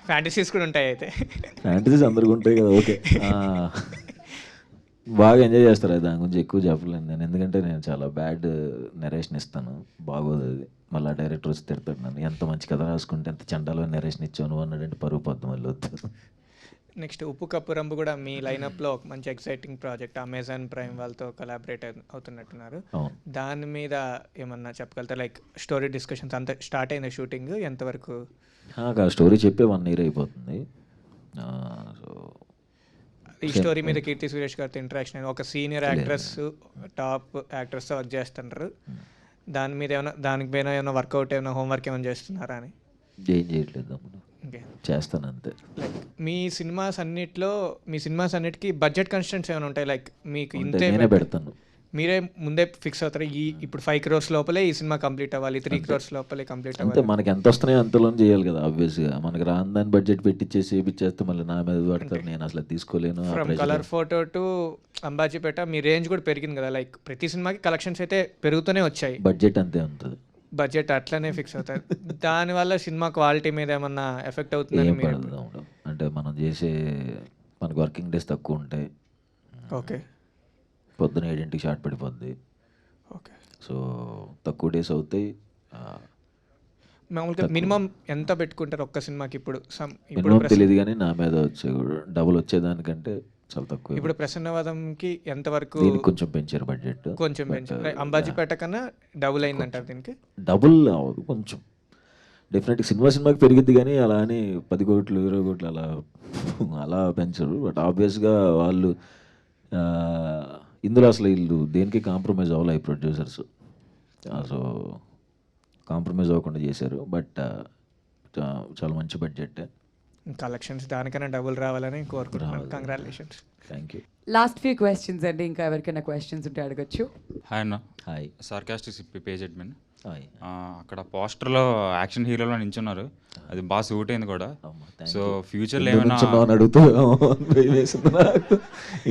ఫ్యాంటసీస్ కూడా ఉంటాయి. అయితే ఫ్యాంటసీస్ అందరికి ఉంటాయి కదా. ఓకే, బాగా ఎంజాయ్ చేస్తారు. దాని గురించి ఎక్కువ చెప్పలేను నేను, ఎందుకంటే నేను చాలా బ్యాడ్ నెరేషన్ ఇస్తాను, బాగోదు అది. మళ్ళీ డైరెక్టర్ వచ్చి తిడతాడు నన్ను, ఎంత మంచి కథ రాసుకుంటే ఎంత చండాలో నెరేషన్ ఇచ్చాను అన్నాడంటే పరుగు పద్దు మళ్ళీ వద్దు. నెక్స్ట్ ఉప్పు కప్పు రంబు కూడా మీ లైనప్లో ఒక మంచి ఎక్సైటింగ్ ప్రాజెక్ట్, అమెజాన్ ప్రైమ్ వాళ్ళతో కొలాబరేట్ అవుతున్నట్టున్నారు. దాని మీద ఏమన్నా చెప్పగలుగుతారు? లైక్ స్టోరీ డిస్కషన్స్ అంతా స్టార్ట్ అయింది, షూటింగ్ ఎంతవరకు? స్టోరీ చెప్పే 1 year అయిపోతుంది. సో ఈ స్టోరీ మీద కీర్తి సురేష్ గారితో ఇంటరాక్షన్, ఒక సీనియర్ యాక్ట్రెస్ టాప్ యాక్ట్రెస్తో వర్క్ చేస్తున్నారు, దాని మీద ఏమైనా దానికి పైన ఏమైనా వర్కౌట్ ఏమైనా హోంవర్క్ ఏమైనా చేస్తున్నారా అని? ఏం చేయట్లేదు, చేస్తాను అంతే. లైక్ మీ సినిమాస్ అన్నిటికీ బడ్జెట్ కన్స్టెంట్స్ ఏమైనా ఉంటాయి? లైక్ మీకు ఇంతే పెడతాను, మీరే ముందే ఫిక్స్ అవుతారు, ఇప్పుడు 5 crores లోపలే ఈ సినిమా కంప్లీట్ అవ్వాలి, 3 crores లోపలే కంప్లీట్ అవ్వాలి. అంతే, మనకి ఎంత వస్తున్నాయో అంతలో చేయాలి కదా. ఆబ్వియస్గా మనకి రాని దాన్ని బడ్జెట్ పెట్టించేసి చేపిచ్చేస్తే మళ్ళీ నా మీద పడతారు, నేను అసలు తీసుకోలేను. From Colour Photo to Ambajipeta మీ రేంజ్ కూడా పెరిగింది కదా, లైక్ ప్రతి సినిమాకి కలెక్షన్స్ అయితే పెరుగుతూనే వచ్చాయి, బడ్జెట్ అంతే ఉంటుంది, బడ్జెట్ అట్లనే ఫిక్స్ అవుతారు. దానివల్ల సినిమా క్వాలిటీ మీద ఏమన్నా ఎఫెక్ట్ అవుతుందని మీరు? అంటే మనం చేసే మనకు వర్కింగ్ డేస్ తక్కువ ఉంటాయి. ఓకే, పొద్దున 7 షార్ట్ పడిపోద్ది. ఓకే, సో తక్కువ డేస్ అవుతాయి. మామూలుగా మినిమం ఎంత పెట్టుకుంటారు ఒక్క సినిమాకి? ఇప్పుడు తెలియదు కానీ నా మీద వచ్చే డబుల్ వచ్చేదానికంటే చాలా తక్కువ. ఇప్పుడు ప్రసన్నవాదంకి ఎంతవరకు? కొంచెం పెంచారు బడ్జెట్, కొంచెం పెంచారు. అంబాజీపేట కన్నా డబుల్ అయిందంటారు దీనికి? డబుల్ అవ్వదు, కొంచెం డెఫినెట్గా సినిమాకి పెరిగిద్ది కానీ అలా అని 10 కోట్లు 20 కోట్లు అలా పెంచరు. బట్ ఆబ్వియస్గా వాళ్ళు ఇందులో అసలు వీళ్ళు దేనికి కాంప్రమైజ్ అవ్వాలి, ప్రొడ్యూసర్స్. సో కాంప్రమైజ్ అవ్వకుండా చేశారు. బట్ చాలా మంచి బడ్జెట్, కలెక్షన్స్ దానికన్నా డబుల్ రావాలని కోరుకుంటున్నాను. Congratulations. Thank you. Last few questions అండి, ఇంకా ఎవరికైనా క్వశ్చన్స్ ఉంటే అడగచ్చు. హాయ్ అన్న. హాయ్. Sarcastic page admin. అక్కడ పోస్టర్లో యాక్షన్ హీరోలో నించున్నారు, అది బాగా సూట్ అయింది కూడా. సో ఫ్యూచర్లో ఏమైనా అడుగుతూ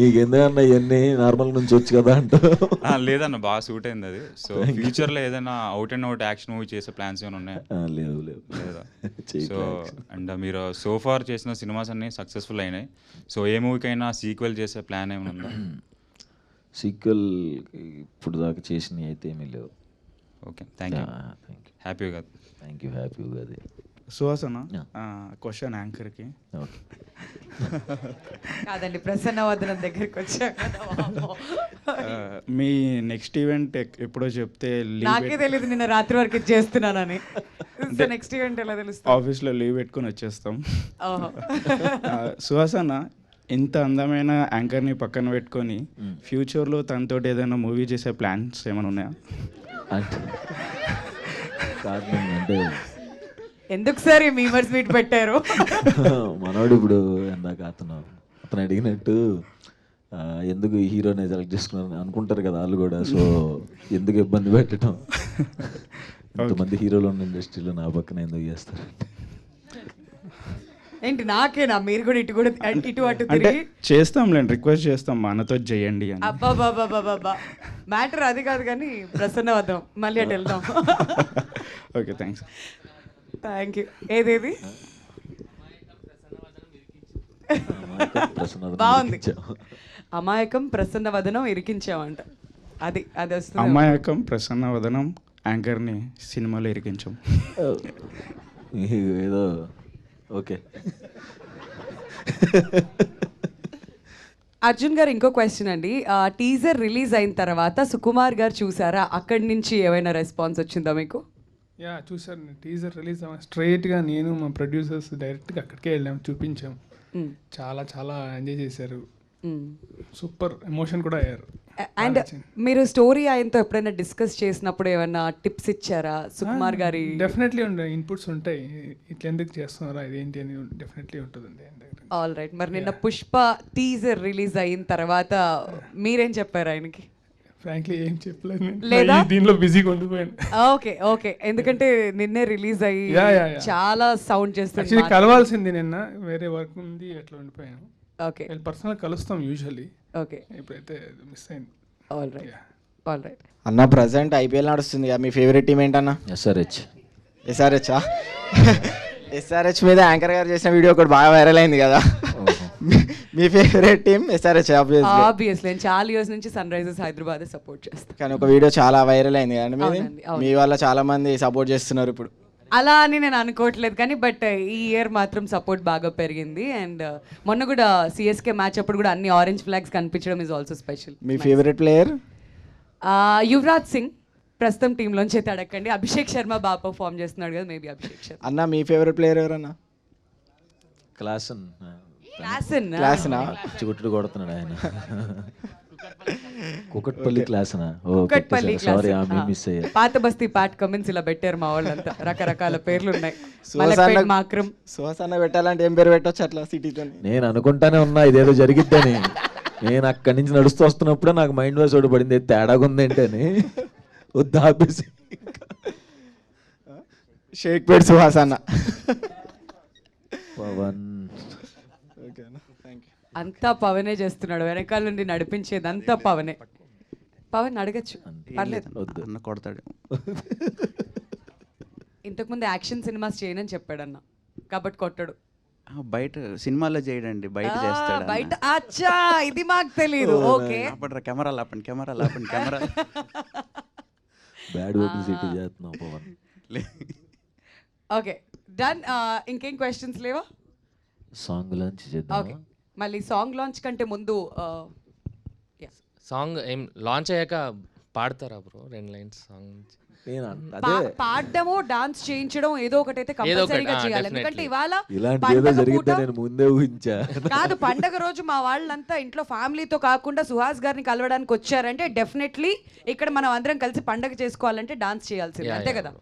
ఎందుకన్నా ఇవన్నీ నార్మల్ నుంచి వచ్చు కదా అంటూ. లేదన్న, బాగా సూట్ అయింది అది. సో ఫ్యూచర్లో ఏదైనా out and out action movie చేసే ప్లాన్స్ ఏమైనా ఉన్నాయా? లేదా? సో అండ్ మీరు సోఫార్ చేసిన సినిమాస్ అన్నీ సక్సెస్ఫుల్ అయినాయి, సో ఏ మూవీకైనా సీక్వెల్ చేసే ప్లాన్ ఏమైనా ఉందా? సీక్వెల్ ఇప్పుడు దాకా చేసినవి అయితే ఏమీ లేవు. Okay, thank you. Happy Ugadi. Thank you, happy Ugadi. సుహాసన, క్వశ్చన్ యాంకర్కి. కాదండి, ప్రసన్నవదనం దగ్గరికి వచ్చాక మీ నెక్స్ట్ ఈవెంట్ ఎప్పుడో చెప్తే నాకే తెలియదు, నిన్న రాత్రి వరకు చేస్తున్నానని. నెక్స్ట్ ఈవెంట్ ఎలా తెలుస్తుంది? ఆఫీస్లో లీవ్ పెట్టుకొని వచ్చేస్తాం. సుహాసన, ఇంత అందమైన యాంకర్ని పక్కన పెట్టుకొని ఫ్యూచర్లో తనతో ఏదైనా మూవీ చేసే ప్లాన్స్ ఏమైనా ఉన్నాయా? అంటే ఎందుకు సార్ ఈ మీమర్స్ మీట్ పెట్టారు? మనోడు ఇప్పుడు ఎందాక అతను అడిగినట్టు ఎందుకు ఈ హీరోని సెలెక్ట్ చేసుకున్నాను అనుకుంటారు కదా వాళ్ళు కూడా. సో ఎందుకు ఇబ్బంది పెట్టడం, ఇంతమంది హీరోలు ఉన్న ఇండస్ట్రీలో నా పక్కన ఎందుకు చేస్తారు? ఏంటి నాకేనా? మీరు కూడా ఇటు కూడా ఇటు అటు అంటే తిరిగి చేస్తాంలేండి, రిక్వెస్ట్ చేస్తాం మా అన్నతో చేయండి అని. అబ్బాబాబాబాబా మ్యాటర్ అది కాదు కానీ ప్రసన్న వద్దాం, మళ్ళీ అటు వెళ్దాం. Okay thanks. Thank you. ఏదేది బాగుంది. అమాయకం ప్రసన్న వదనం ఇరికించామంట. అది అది వస్తుంది. అమాయకం ప్రసన్న వదనం యాంకర్ని సినిమాలో ఇరికించాం. ఏదో ఓకే. అర్జున్ గారు ఇంకో క్వశ్చన్ అండి. టీజర్ రిలీజ్ అయిన తర్వాత సుకుమార్ గారు చూసారా? అక్కడి నుంచి ఏమైనా రెస్పాన్స్ వచ్చిందా మీకు? యా చూసాను. టీజర్ రిలీజ్ స్ట్రైట్గా నేను మా ప్రొడ్యూసర్స్ డైరెక్ట్గా అక్కడికే వెళ్ళాము, చూపించాం. చాలా చాలా ఎంజాయ్ చేశారు, సూపర్ ఎమోషన్ కూడా అయ్యారు. అండ్ మీరు స్టోరీ ఆయనతో ఎప్పుడైనా డిస్కస్ చేసినప్పుడు ఏమైనా టిప్స్ ఇచ్చారా సుకుమార్ గారి? డెఫినెట్లీ ఉంటాయి, ఇన్పుట్స్ ఉంటాయి. ఇట్లా ఎందుకు చేస్తున్నారా ఇదేంటి అని డెఫినెట్లీ ఉంటుందండి. All right. మరి నిన్న పుష్ప టీజర్ రిలీజ్ అయిన తర్వాత మీరేం చెప్పారు ఆయనకి? ఫ్రాంక్లీ ఏం చెప్పలేదు, లేదా దీనిలో బిజీగా ఉండిపోయాను. Okay okay. ఎందుకంటే నిన్నే రిలీజ్ అయ్యి చాలా సౌండ్ చేస్తుంది. యాక్చువల్లీ కలవాల్సింది నిన్న, వేరే వర్క్ ఉంది, అట్లా ఉండిపోయాను. ఓకే. పర్సనల్ కలుస్తాం యూజువల్లీ. ఓకే. ఇప్పుడైతే మిస్ అయింది. All right all right. అన్న ప్రజెంట్ ఐపీఎల్ నడుస్తుంది కదా, మీ ఫేవరెట్ టీం ఏంటన్నా? ఎస్ఆర్హెచ్. ఎస్ఆర్హెచ్ ఎస్ఆర్హెచ్ మీద యాంకర్ గారు చేసిన వీడియో ఒకటి బాగా వైరల్ అయింది కదా. మీ ఫేవరెట్ టీం ఎస్ఆర్హెచ్? ఆబ్వియస్లీ నేను చాలా ఇయర్స్ నుంచి సన్ రైజర్స్ హైదరాబాద్ సపోర్ట్ చేస్తాను. కానీ ఒక వీడియో చాలా వైరల్ అయింది కదండి, మీ వల్ల చాలా మంది సపోర్ట్ చేస్తున్నారు ఇప్పుడు. అలా అని నేను అనుకోవట్లేదు కానీ బట్ ఈ ఇయర్ మాత్రం సపోర్ట్ బాగా పెరిగింది. అండ్ మొన్న కూడా సిఎస్కే మ్యాచ్ అప్పుడు కూడా అన్ని ఆరెంజ్ ఫ్లాగ్స్ కనిపించడం is also special. Me favourite player? Yuvraj Singh. ప్రస్తుతం టీంలోంచి అయితే అడగండి. అభిషేక్ శర్మ బాగా పర్ఫామ్ చేస్తున్నాడు కదా, మేబీ అభిషేక్ శర్మ. అన్న మీ ఫేవరెట్ ప్లేయర్ ఎవరన్నా? క్లాసన్. క్లాసనా? చిగుట్లు కొడుతున్నాడు ఆయన. కుకట్పల్లి క్లాసనా? కుకట్పల్లి సారీ మిస్ అయ్యా. పాత బస్తీ పాట్ కమెంట్స్ ఇలా పెట్టారు మా వాళ్ళంతా, రకరకాల పేర్లు ఉన్నాయి. సుహాసన్న పెట్టాలంటే ఏం పేరు పెట్టొచ్చు అట్లా సిటీతో? నేను అనుకుంటానే ఉన్నా ఇదేదో జరిగిద్దని. నేను అక్కడి నుంచి నడుస్తూ వస్తున్నప్పుడే నాకు మైండ్ వాయిస్ ఒకటి పడింది, తేడాగా ఉంది ఏంటని. వద్దు ఆపేసి షేక్ పేట్ సుహాసన్న. పవన్. అంతా పవనే చేస్తున్నాడు, వెనకాల నుండి నడిపించేది అంతా పవనే. పవన్ అడగచ్చు, పర్లేదు. అన్న కొడతాడు. ఇంతకుముందు యాక్షన్ సినిమాస్ చేయనని చెప్పాడన్న, కాబట్టి కొట్టడు. బయట సినిమాలో చేయడండి, బయట చేస్తాడు. బయట అచ్చా, ఇది మాకు తెలియదు. ఓకే. కెమెరా లాపండి, కెమెరా లాపండి, కెమెరా. బ్యాడ్ పబ్లిసిటీ చేస్తున్నావు పవన్. Okay done. ఇంకేం క్వశ్చన్స్ లేవా? సాంగ్ లాంచ్ చేద్దాం. ఓకే, మళ్ళీ సాంగ్ లాంచ్ కంటే ముందు సాంగ్ ఏం లాంచ్ అయ్యాక పాడతారా బ్రో 2 లైన్స్ సాంగ్? పాడడము డాన్స్ చేయించడం ఏదో ఒకటి అయితే కంపల్సరీగా చేయాలి. ఎందుకంటే ఇవాళ ముందే ఊహించా కాదు, పండగ రోజు మా వాళ్ళంతా ఇంట్లో ఫ్యామిలీతో కాకుండా సుహాస్ గారిని కలవడానికి వచ్చారంటే డెఫినెట్లీ ఇక్కడ మనం అందరం కలిసి పండగ చేసుకోవాలంటే డాన్స్ చేయాల్సింది, అంతే కదా?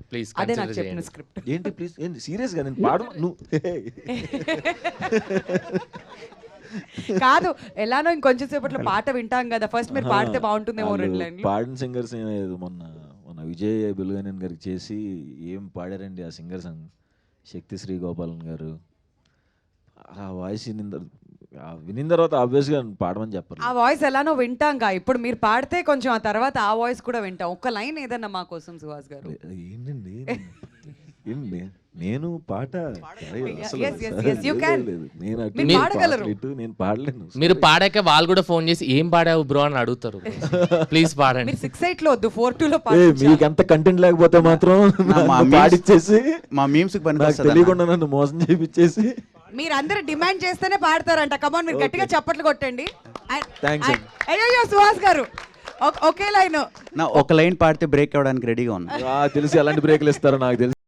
అదే నాకు చెప్పిన స్క్రిప్ట్. ఏంటి ప్లీజ్, ఏంటి సీరియస్ గా? నేను పాడు కాదు, ఎలానో ఇంకొంచెం సేపట్లో పాట వింటాం కదా, ఫస్ట్ మీరు పాడితే బాగుంటుందేమో 2 లైన్లు. పాడిన సింగర్స్ మొన్న విజయ్ బుల్గనేన్ గారికి చేసి ఏం పాడారండి ఆ సింగర్స్. శక్తి శ్రీ గోపాలన్ గారు ఆ వాయిస్ వినిన తర్వాత ఆబ్వియస్గా పాడమని చెప్పారు. ఆ వాయిస్ ఎలానో వింటాంగా, ఇప్పుడు మీరు పాడితే కొంచెం ఆ తర్వాత ఆ వాయిస్ కూడా వింటాం. ఒక్క లైన్ ఏదన్నా మా కోసం సుహాస్ గారు. ఏంటండి ఏంటి నేను పాట నేను పాడలేను. మీరు పాడాక వాళ్ళు కూడా ఫోన్ చేసి ఏం పాడావు బ్రో అని అడుగుతారు. ప్లీజ్ పాడండి. 6-8 లో వద్దు, 4-2 లో మీకు ఎంత కంటెంట్ లేకపోతే మాత్రం పాడిచ్చేసి మా మీమ్స్ తెలియకుండా నన్ను మోసం చేయించేసి మీరందరూ డిమాండ్ చేస్తేనే పాడతారంట. కమాన్, మీరు గట్టిగా చప్పట్లు కొట్టండి. థాంక్స్ సుహాస్ గారు ఒకే లైన్, ఒక లైన్ పాడితే బ్రేక్ అవ్వడానికి రెడీగా ఉన్నా. తెలిసి ఎలాంటి బ్రేక్లు ఇస్తారో నాకు తెలుసు.